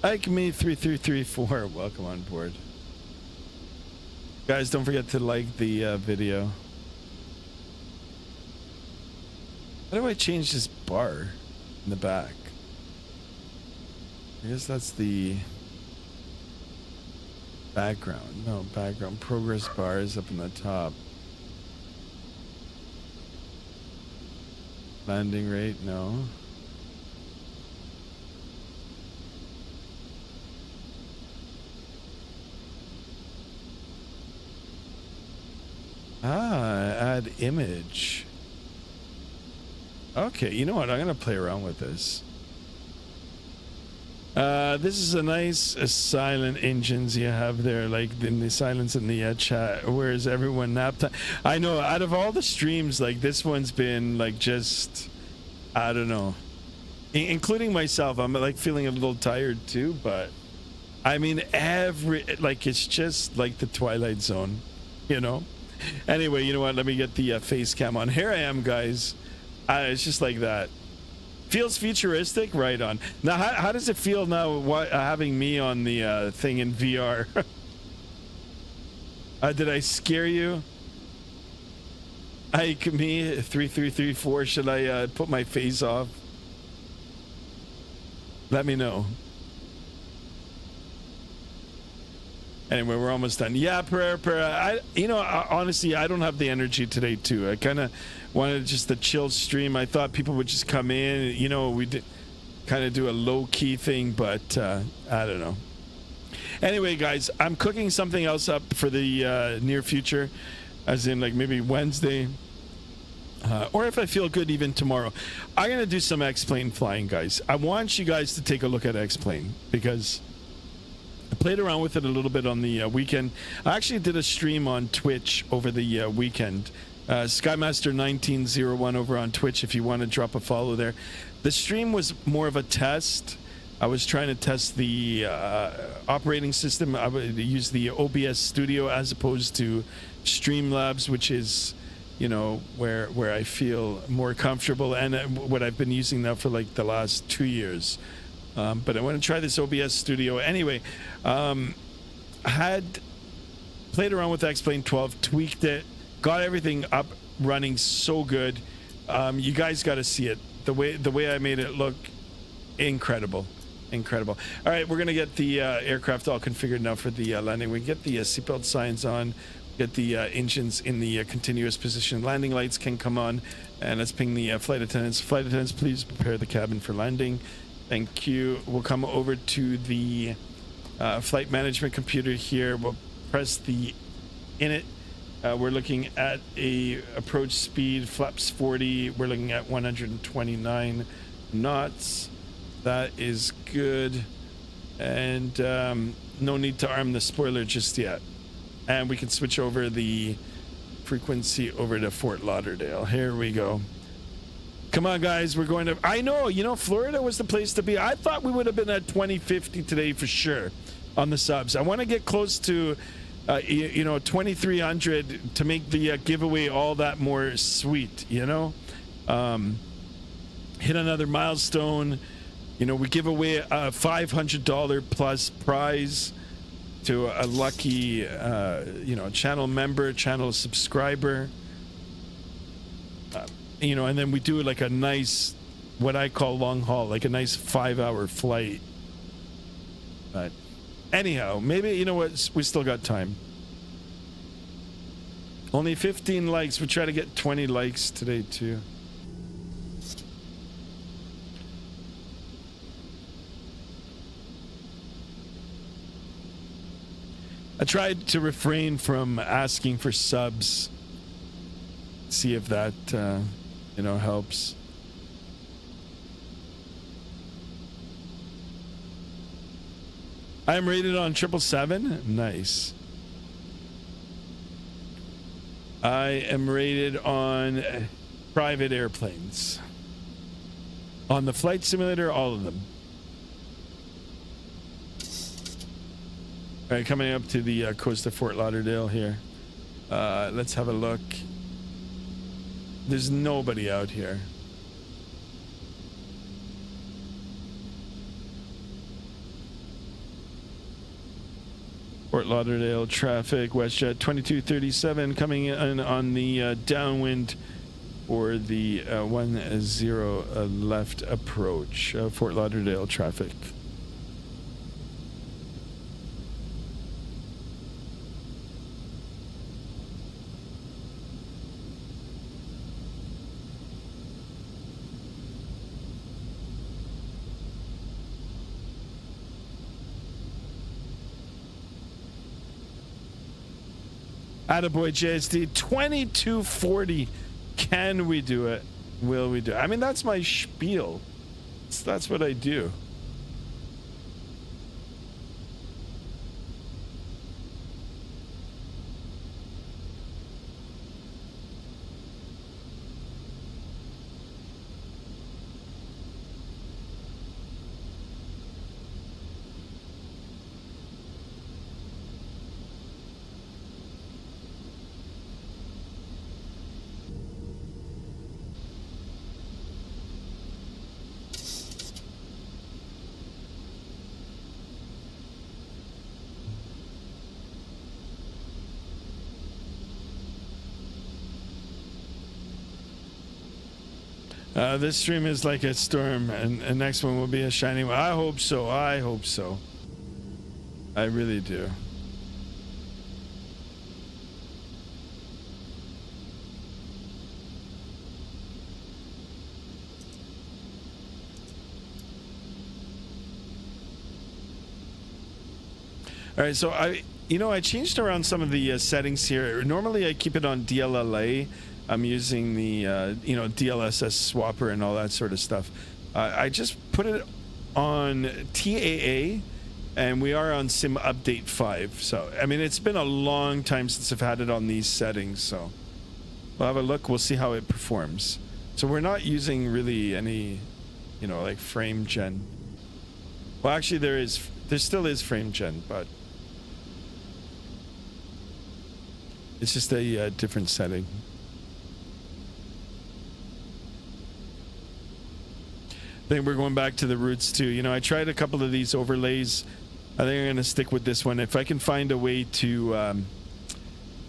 Ike Me 3334, welcome on board. Guys, don't forget to like the video. How do I change this bar in the back? I guess that's the background. No, background. Progress bar is up in the top. Landing rate, no. Add image. Okay, you know what? I'm gonna play around with this. This is a nice silent engines you have there, like in the silence in the chat. Whereas everyone nap time. I know out of all the streams, like this one's been like just, I don't know, including myself. I'm like feeling a little tired too, but I mean it's just like the Twilight Zone, you know. Anyway, you know what? Let me get the face cam on. Here I am, guys. It's just like that. Feels futuristic, right on. Now, how does it feel now having me on the thing in VR? Did I scare you? Ike Me 3334. Should I put my face off? Let me know. Anyway, we're almost done. Yeah, prayer. Honestly, I don't have the energy today too. I kind of wanted just a chill stream. I thought people would just come in. We did kind of do a low key thing, but I don't know. Anyway, guys, I'm cooking something else up for the near future, as in like maybe Wednesday, or if I feel good, even tomorrow. I'm gonna do some X-plane flying, guys. I want you guys to take a look at X-plane because I played around with it a little bit on the weekend. I actually did a stream on Twitch over the weekend. Skymaster1901 over on Twitch if you want to drop a follow there. The stream was more of a test. I was trying to test the operating system. I would use the OBS Studio as opposed to Streamlabs, which is, where I feel more comfortable, and what I've been using now for like the last 2 years. But I want to try this OBS Studio. Anyway, had played around with X-Plane 12, tweaked it, got everything up running so good. You guys got to see it. The way I made it look incredible. All right, we're gonna get the aircraft all configured now for the landing. We can get the seatbelt signs on, get the engines in the continuous position. Landing lights can come on, and let's ping the flight attendants. Flight attendants, please prepare the cabin for landing. Thank you. We'll come over to the flight management computer here. We'll press the init. We're looking at a approach speed, flaps 40. We're looking at 129 knots. That is good. And no need to arm the spoiler just yet. And we can switch over the frequency over to Fort Lauderdale. Here we go. Come on, guys. We're going to... I know, Florida was the place to be. I thought we would have been at 2050 today for sure on the subs. I want to get close to... 2300 to make the giveaway all that more sweet. Hit another milestone. We give away a $500 plus prize to a lucky channel member, channel subscriber, and then we do like a nice, what I call long haul, like a nice 5-hour flight. But anyhow, maybe, we still got time. Only 15 likes. We try to get 20 likes today too. I tried to refrain from asking for subs. See if that, helps. I am rated on 777. Nice. I am rated on private airplanes. On the flight simulator, all of them. All right, coming up to the coast of Fort Lauderdale here. Let's have a look. There's nobody out here. Fort Lauderdale traffic, WestJet 2237 coming in on the downwind for the 10 left approach. Fort Lauderdale traffic. Attaboy JSD 2240. Can we do it? Will we do it? I mean, that's my spiel. That's what I do. This stream is like a storm, and the next one will be a shining one. I hope so. I hope so. I really do. All right, so I changed around some of the settings here. Normally I keep it on DLLA. I'm using the DLSS swapper and all that sort of stuff. I just put it on TAA, and we are on Sim Update 5. So I mean, it's been a long time since I've had it on these settings. So we'll have a look. We'll see how it performs. So we're not using really any, like frame gen. Well, actually, there still is frame gen, but it's just a different setting. I think we're going back to the roots too. I tried a couple of these overlays. I think I'm going to stick with this one. If I can find a way to,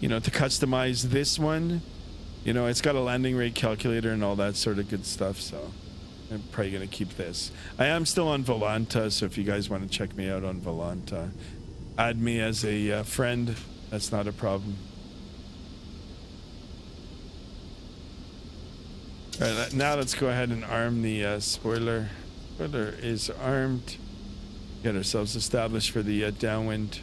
to customize this one, it's got a landing rate calculator and all that sort of good stuff. So I'm probably going to keep this. I am still on Volanta, so if you guys want to check me out on Volanta, add me as a friend. That's not a problem. All right, now let's go ahead and arm the spoiler. Spoiler is armed. Get ourselves established for the downwind.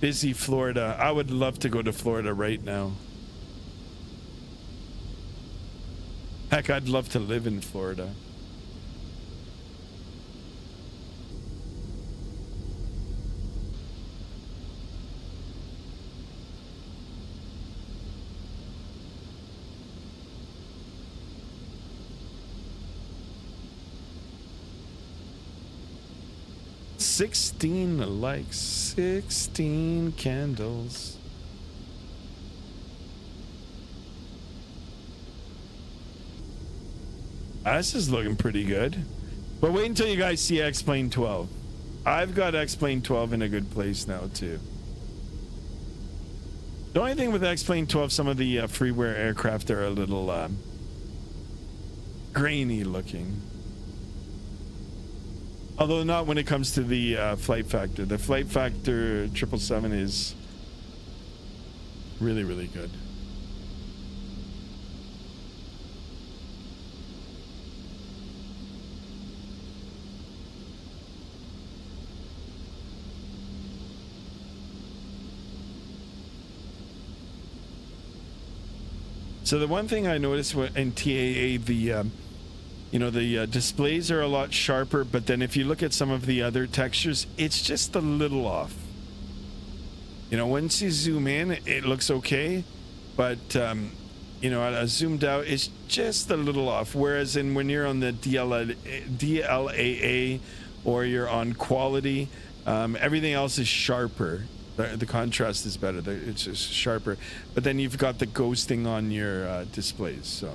Busy Florida. I would love to go to Florida right now. Heck, I'd love to live in Florida. $16 likes, 16 candles. This is looking pretty good. But wait until you guys see X-Plane 12. I've got X-Plane 12 in a good place now too. The only thing with X-Plane 12, some of the freeware aircraft are a little grainy looking. Although not when it comes to the flight factor. The flight factor 777 is really, really good. So the one thing I noticed in TAA, the displays are a lot sharper, but then if you look at some of the other textures, it's just a little off. Once you zoom in, it looks okay, but zoomed out, it's just a little off. Whereas when you're on the DLAA or you're on quality, everything else is sharper. The contrast is better. It's just sharper. But then you've got the ghosting on your displays. So.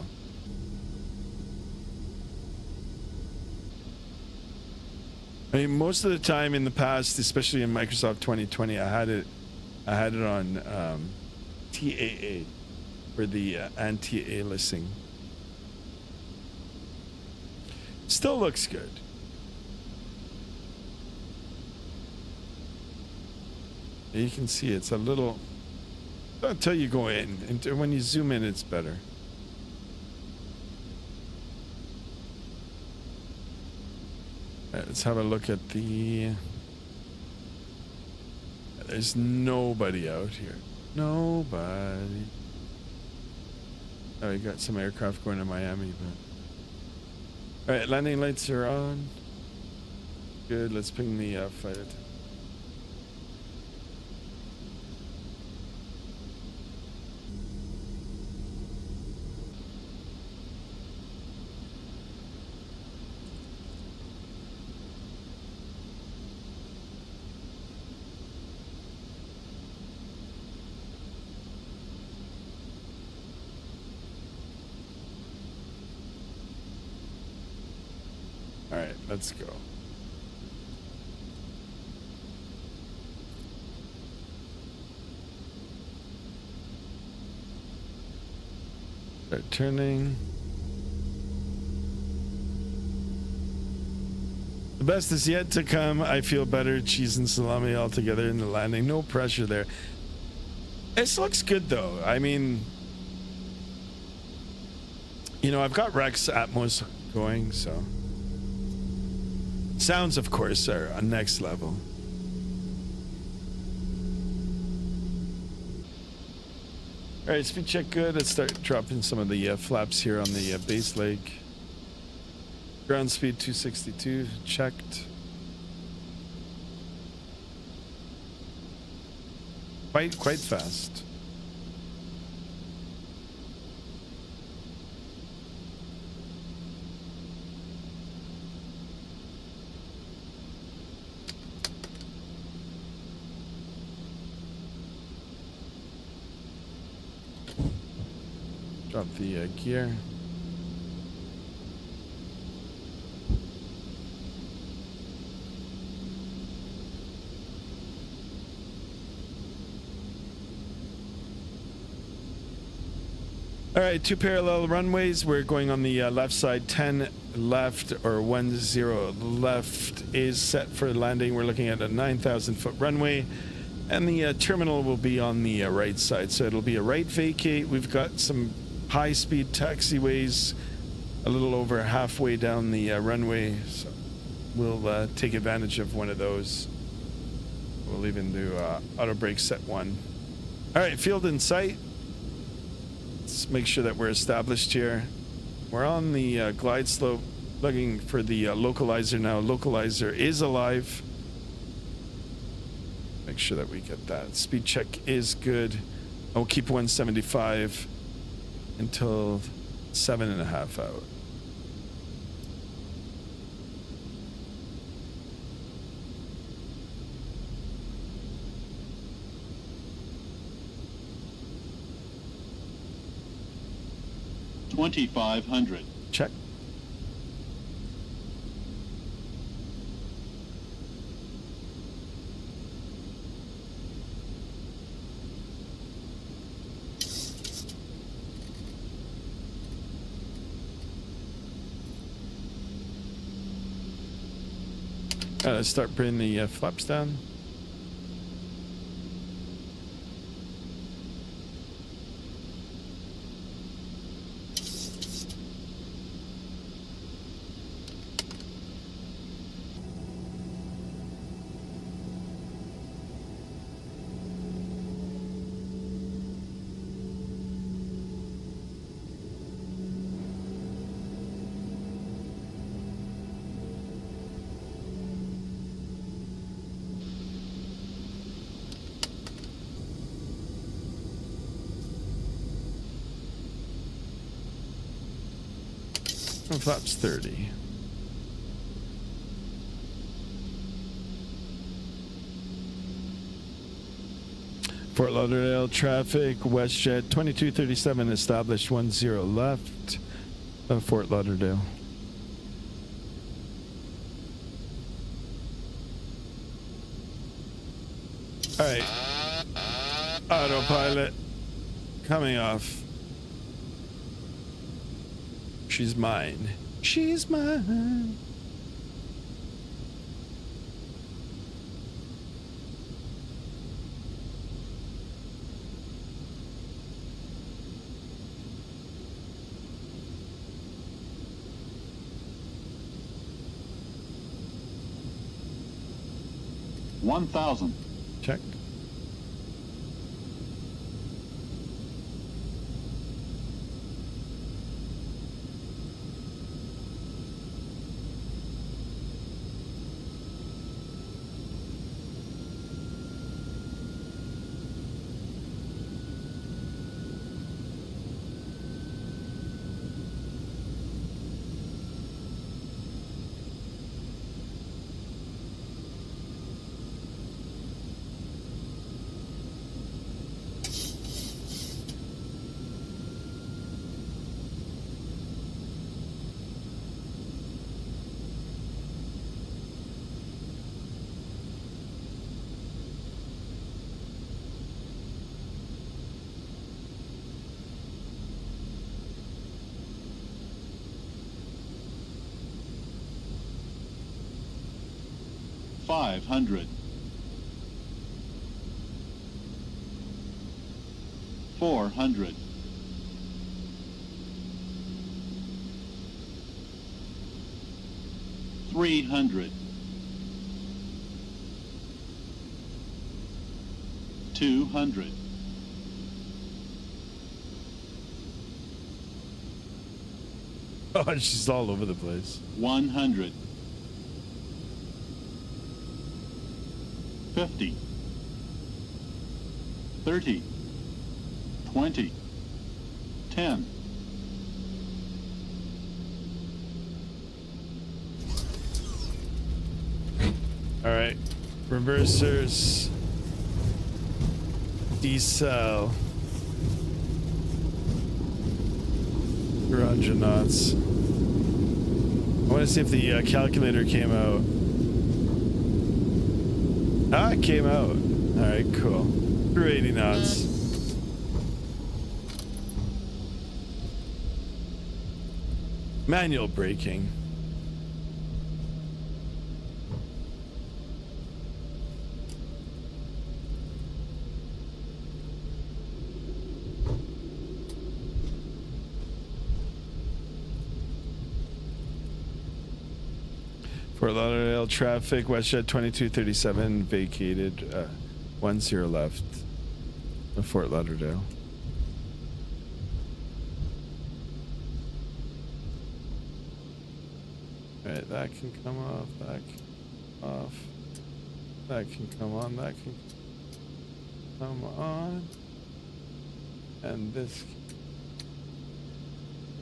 I mean, most of the time in the past, especially in Microsoft 2020, I had it on TAA for the anti-aliasing. Still looks good. You can see it's a little, until you go in, and when you zoom in, it's better. All right, let's have a look at the, there's nobody out here. Nobody. Oh, we got some aircraft going to Miami, but. All right, landing lights are on. Good, let's ping the flight attendant. All right, let's go. Start turning. The best is yet to come. I feel better. Cheese and salami all together in the landing. No pressure there. This looks good though. I mean, I've got Rex Atmos going, so. Sounds, of course, are a next level. All right, speed check good. Let's start dropping some of the flaps here on the base leg. Ground speed 262, checked. Quite fast. Drop the gear. All right, 2 parallel runways. We're going on the left side. 10 left or 10 left is set for landing. We're looking at a 9,000 foot runway, and the terminal will be on the right side. So it'll be a right vacate. We've got some high speed taxiways a little over halfway down the runway. So we'll take advantage of one of those. We'll even do auto brake set 1. All right, field in sight. Let's make sure that we're established here. We're on the glide slope, looking for the localizer now. Localizer is alive. Make sure that we get that. Speed check is good. I'll keep 175 until 7.5 out. $2,500. Check. Let's start bringing the flaps down. Flaps 30. Fort Lauderdale traffic, WestJet 2237 established, 10 left of Fort Lauderdale. All right, autopilot coming off. She's mine. She's mine. $1,000. Check. $500. $400. $300. 200. Oh, she's all over the place. 100. 50. 30. 20. 10. All right, reversers, decel, 200 knots. I want to see if the calculator came out. Ah, it came out. All right, cool. 380 knots. Manual braking. Fort Lauderdale traffic, WestJet 2237 vacated, 10 left of Fort Lauderdale. Alright, that can come off, that can off, that can come on, that can come on, and this,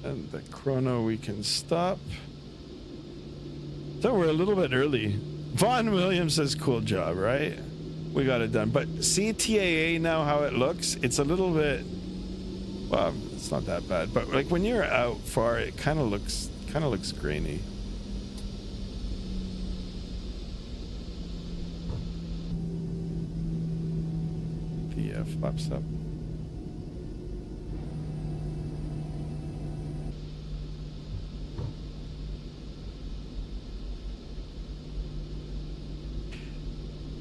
and the chrono we can stop. So we're a little bit early. Vaughn Williams says, cool job, right? We got it done. But CTAA now, how it looks, it's a little bit, well, it's not that bad. But like when you're out far, it kind of looks grainy. PF flaps up.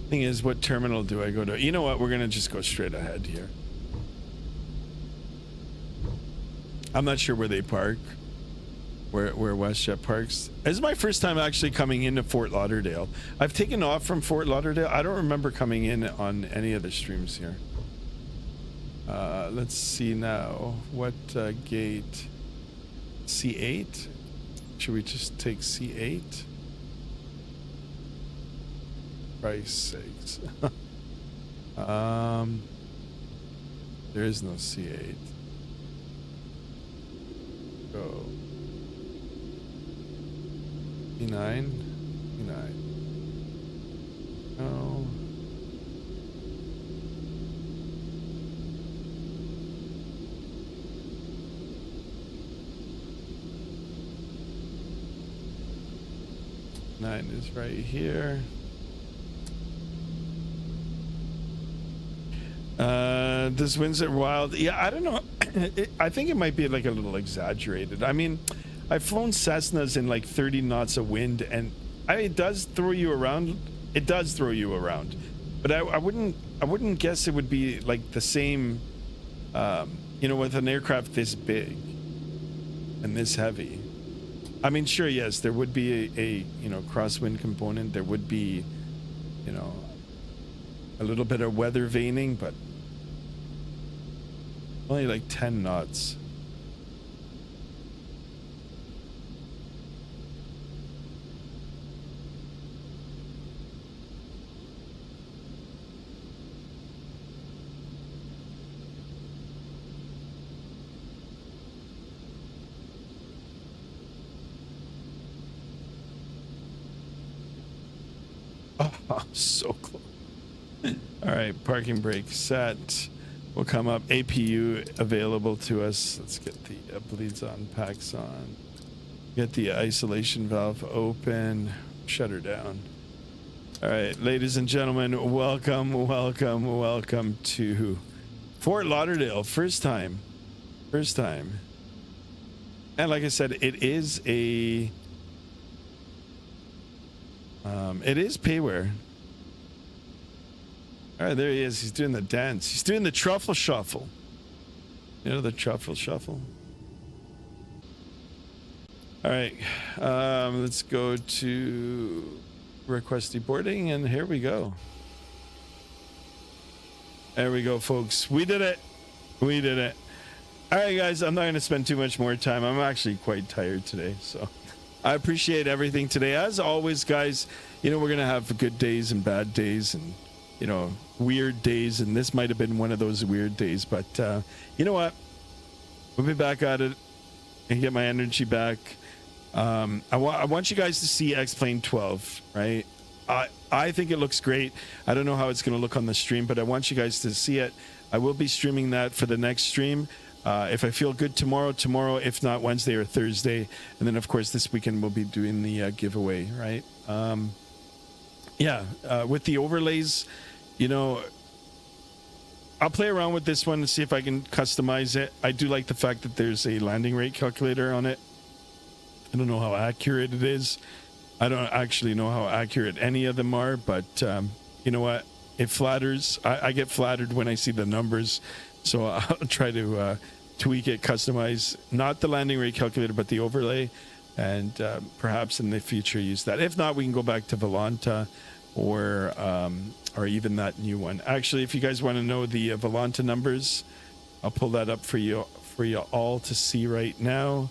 Thing is, what terminal do I go to? You know what? We're gonna just go straight ahead here. I'm not sure where they park, where WestJet parks. This is my first time actually coming into Fort Lauderdale. I've taken off from Fort Lauderdale. I don't remember coming in on any of the streams here. Let's see now. What gate? C8? Should we just take C8? Christ's sakes. There is no C8. Go. E9. E9. No. Nine is right here. This winds are wild. Yeah, I don't know. I think it might be like a little exaggerated. I mean, I've flown Cessnas in like 30 knots of wind, and it does throw you around. It does throw you around, but I wouldn't guess it would be like the same. You know, with an aircraft this big and this heavy. I mean, sure, yes, there would be a you know, crosswind component. There would be, you know, a little bit of weather veining, but only like 10 knots. Oh, so close. All right, parking brake set. Will come up. APU available to us. Let's get the bleeds on, packs on. Get the isolation valve open. Shut her down. All right, ladies and gentlemen, welcome to Fort Lauderdale. First time. And like I said, it is a it is payware. All right, there he is. He's doing the dance. He's doing the truffle shuffle. You know, the truffle shuffle. All right, let's go to request deboarding, and here we go. There we go, folks. We did it. We did it. All right, guys, I'm not going to spend too much more time. I'm actually quite tired today, so I appreciate everything today. As always, guys, you know, we're going to have good days and bad days and, you know, weird days, and this might have been one of those weird days, but you know what? We'll be back at it and get my energy back. I want you guys to see X-Plane 12, right? I think it looks great. I don't know how it's going to look on the stream, but I want you guys to see it. I will be streaming that for the next stream. If I feel good tomorrow, if not Wednesday or Thursday. And then, of course, this weekend we'll be doing the giveaway, right? With the overlays, you know, I'll play around with this one and see if I can customize it. I do like the fact that there's a landing rate calculator on it. I don't know how accurate it is. I don't actually know how accurate any of them are, but you know what? It flatters. I get flattered when I see the numbers. So I'll try to tweak it, customize, not the landing rate calculator, but the overlay, and perhaps in the future use that. If not, we can go back to Volanta or even that new one. Actually, if you guys want to know the Volanta numbers, I'll pull that up for you all to see right now.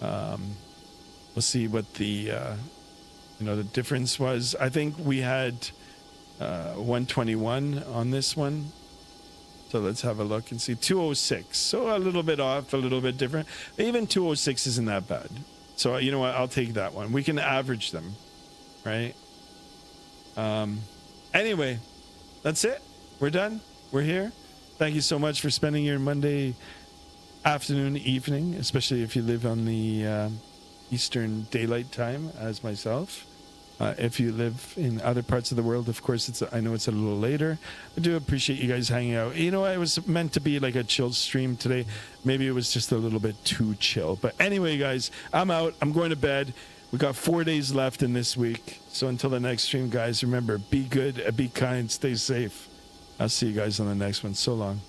We'll see what the the difference was. I think we had 121 on this one. So let's have a look and see. 206. So a little bit off, a little bit different. Even 206 isn't that bad. So you know what? I'll take that one. We can average them, right? Anyway, that's it. We're done. We're here. Thank you so much for spending your Monday afternoon, evening, especially if you live on the Eastern Daylight Time, as myself. If you live in other parts of the world, of course, I know it's a little later. I do appreciate you guys hanging out. You know, it was meant to be like a chill stream today. Maybe it was just a little bit too chill. But anyway, guys, I'm out. I'm going to bed. We got 4 days left in this week. So until the next stream, guys, remember, be good, be kind, stay safe. I'll see you guys on the next one. So long.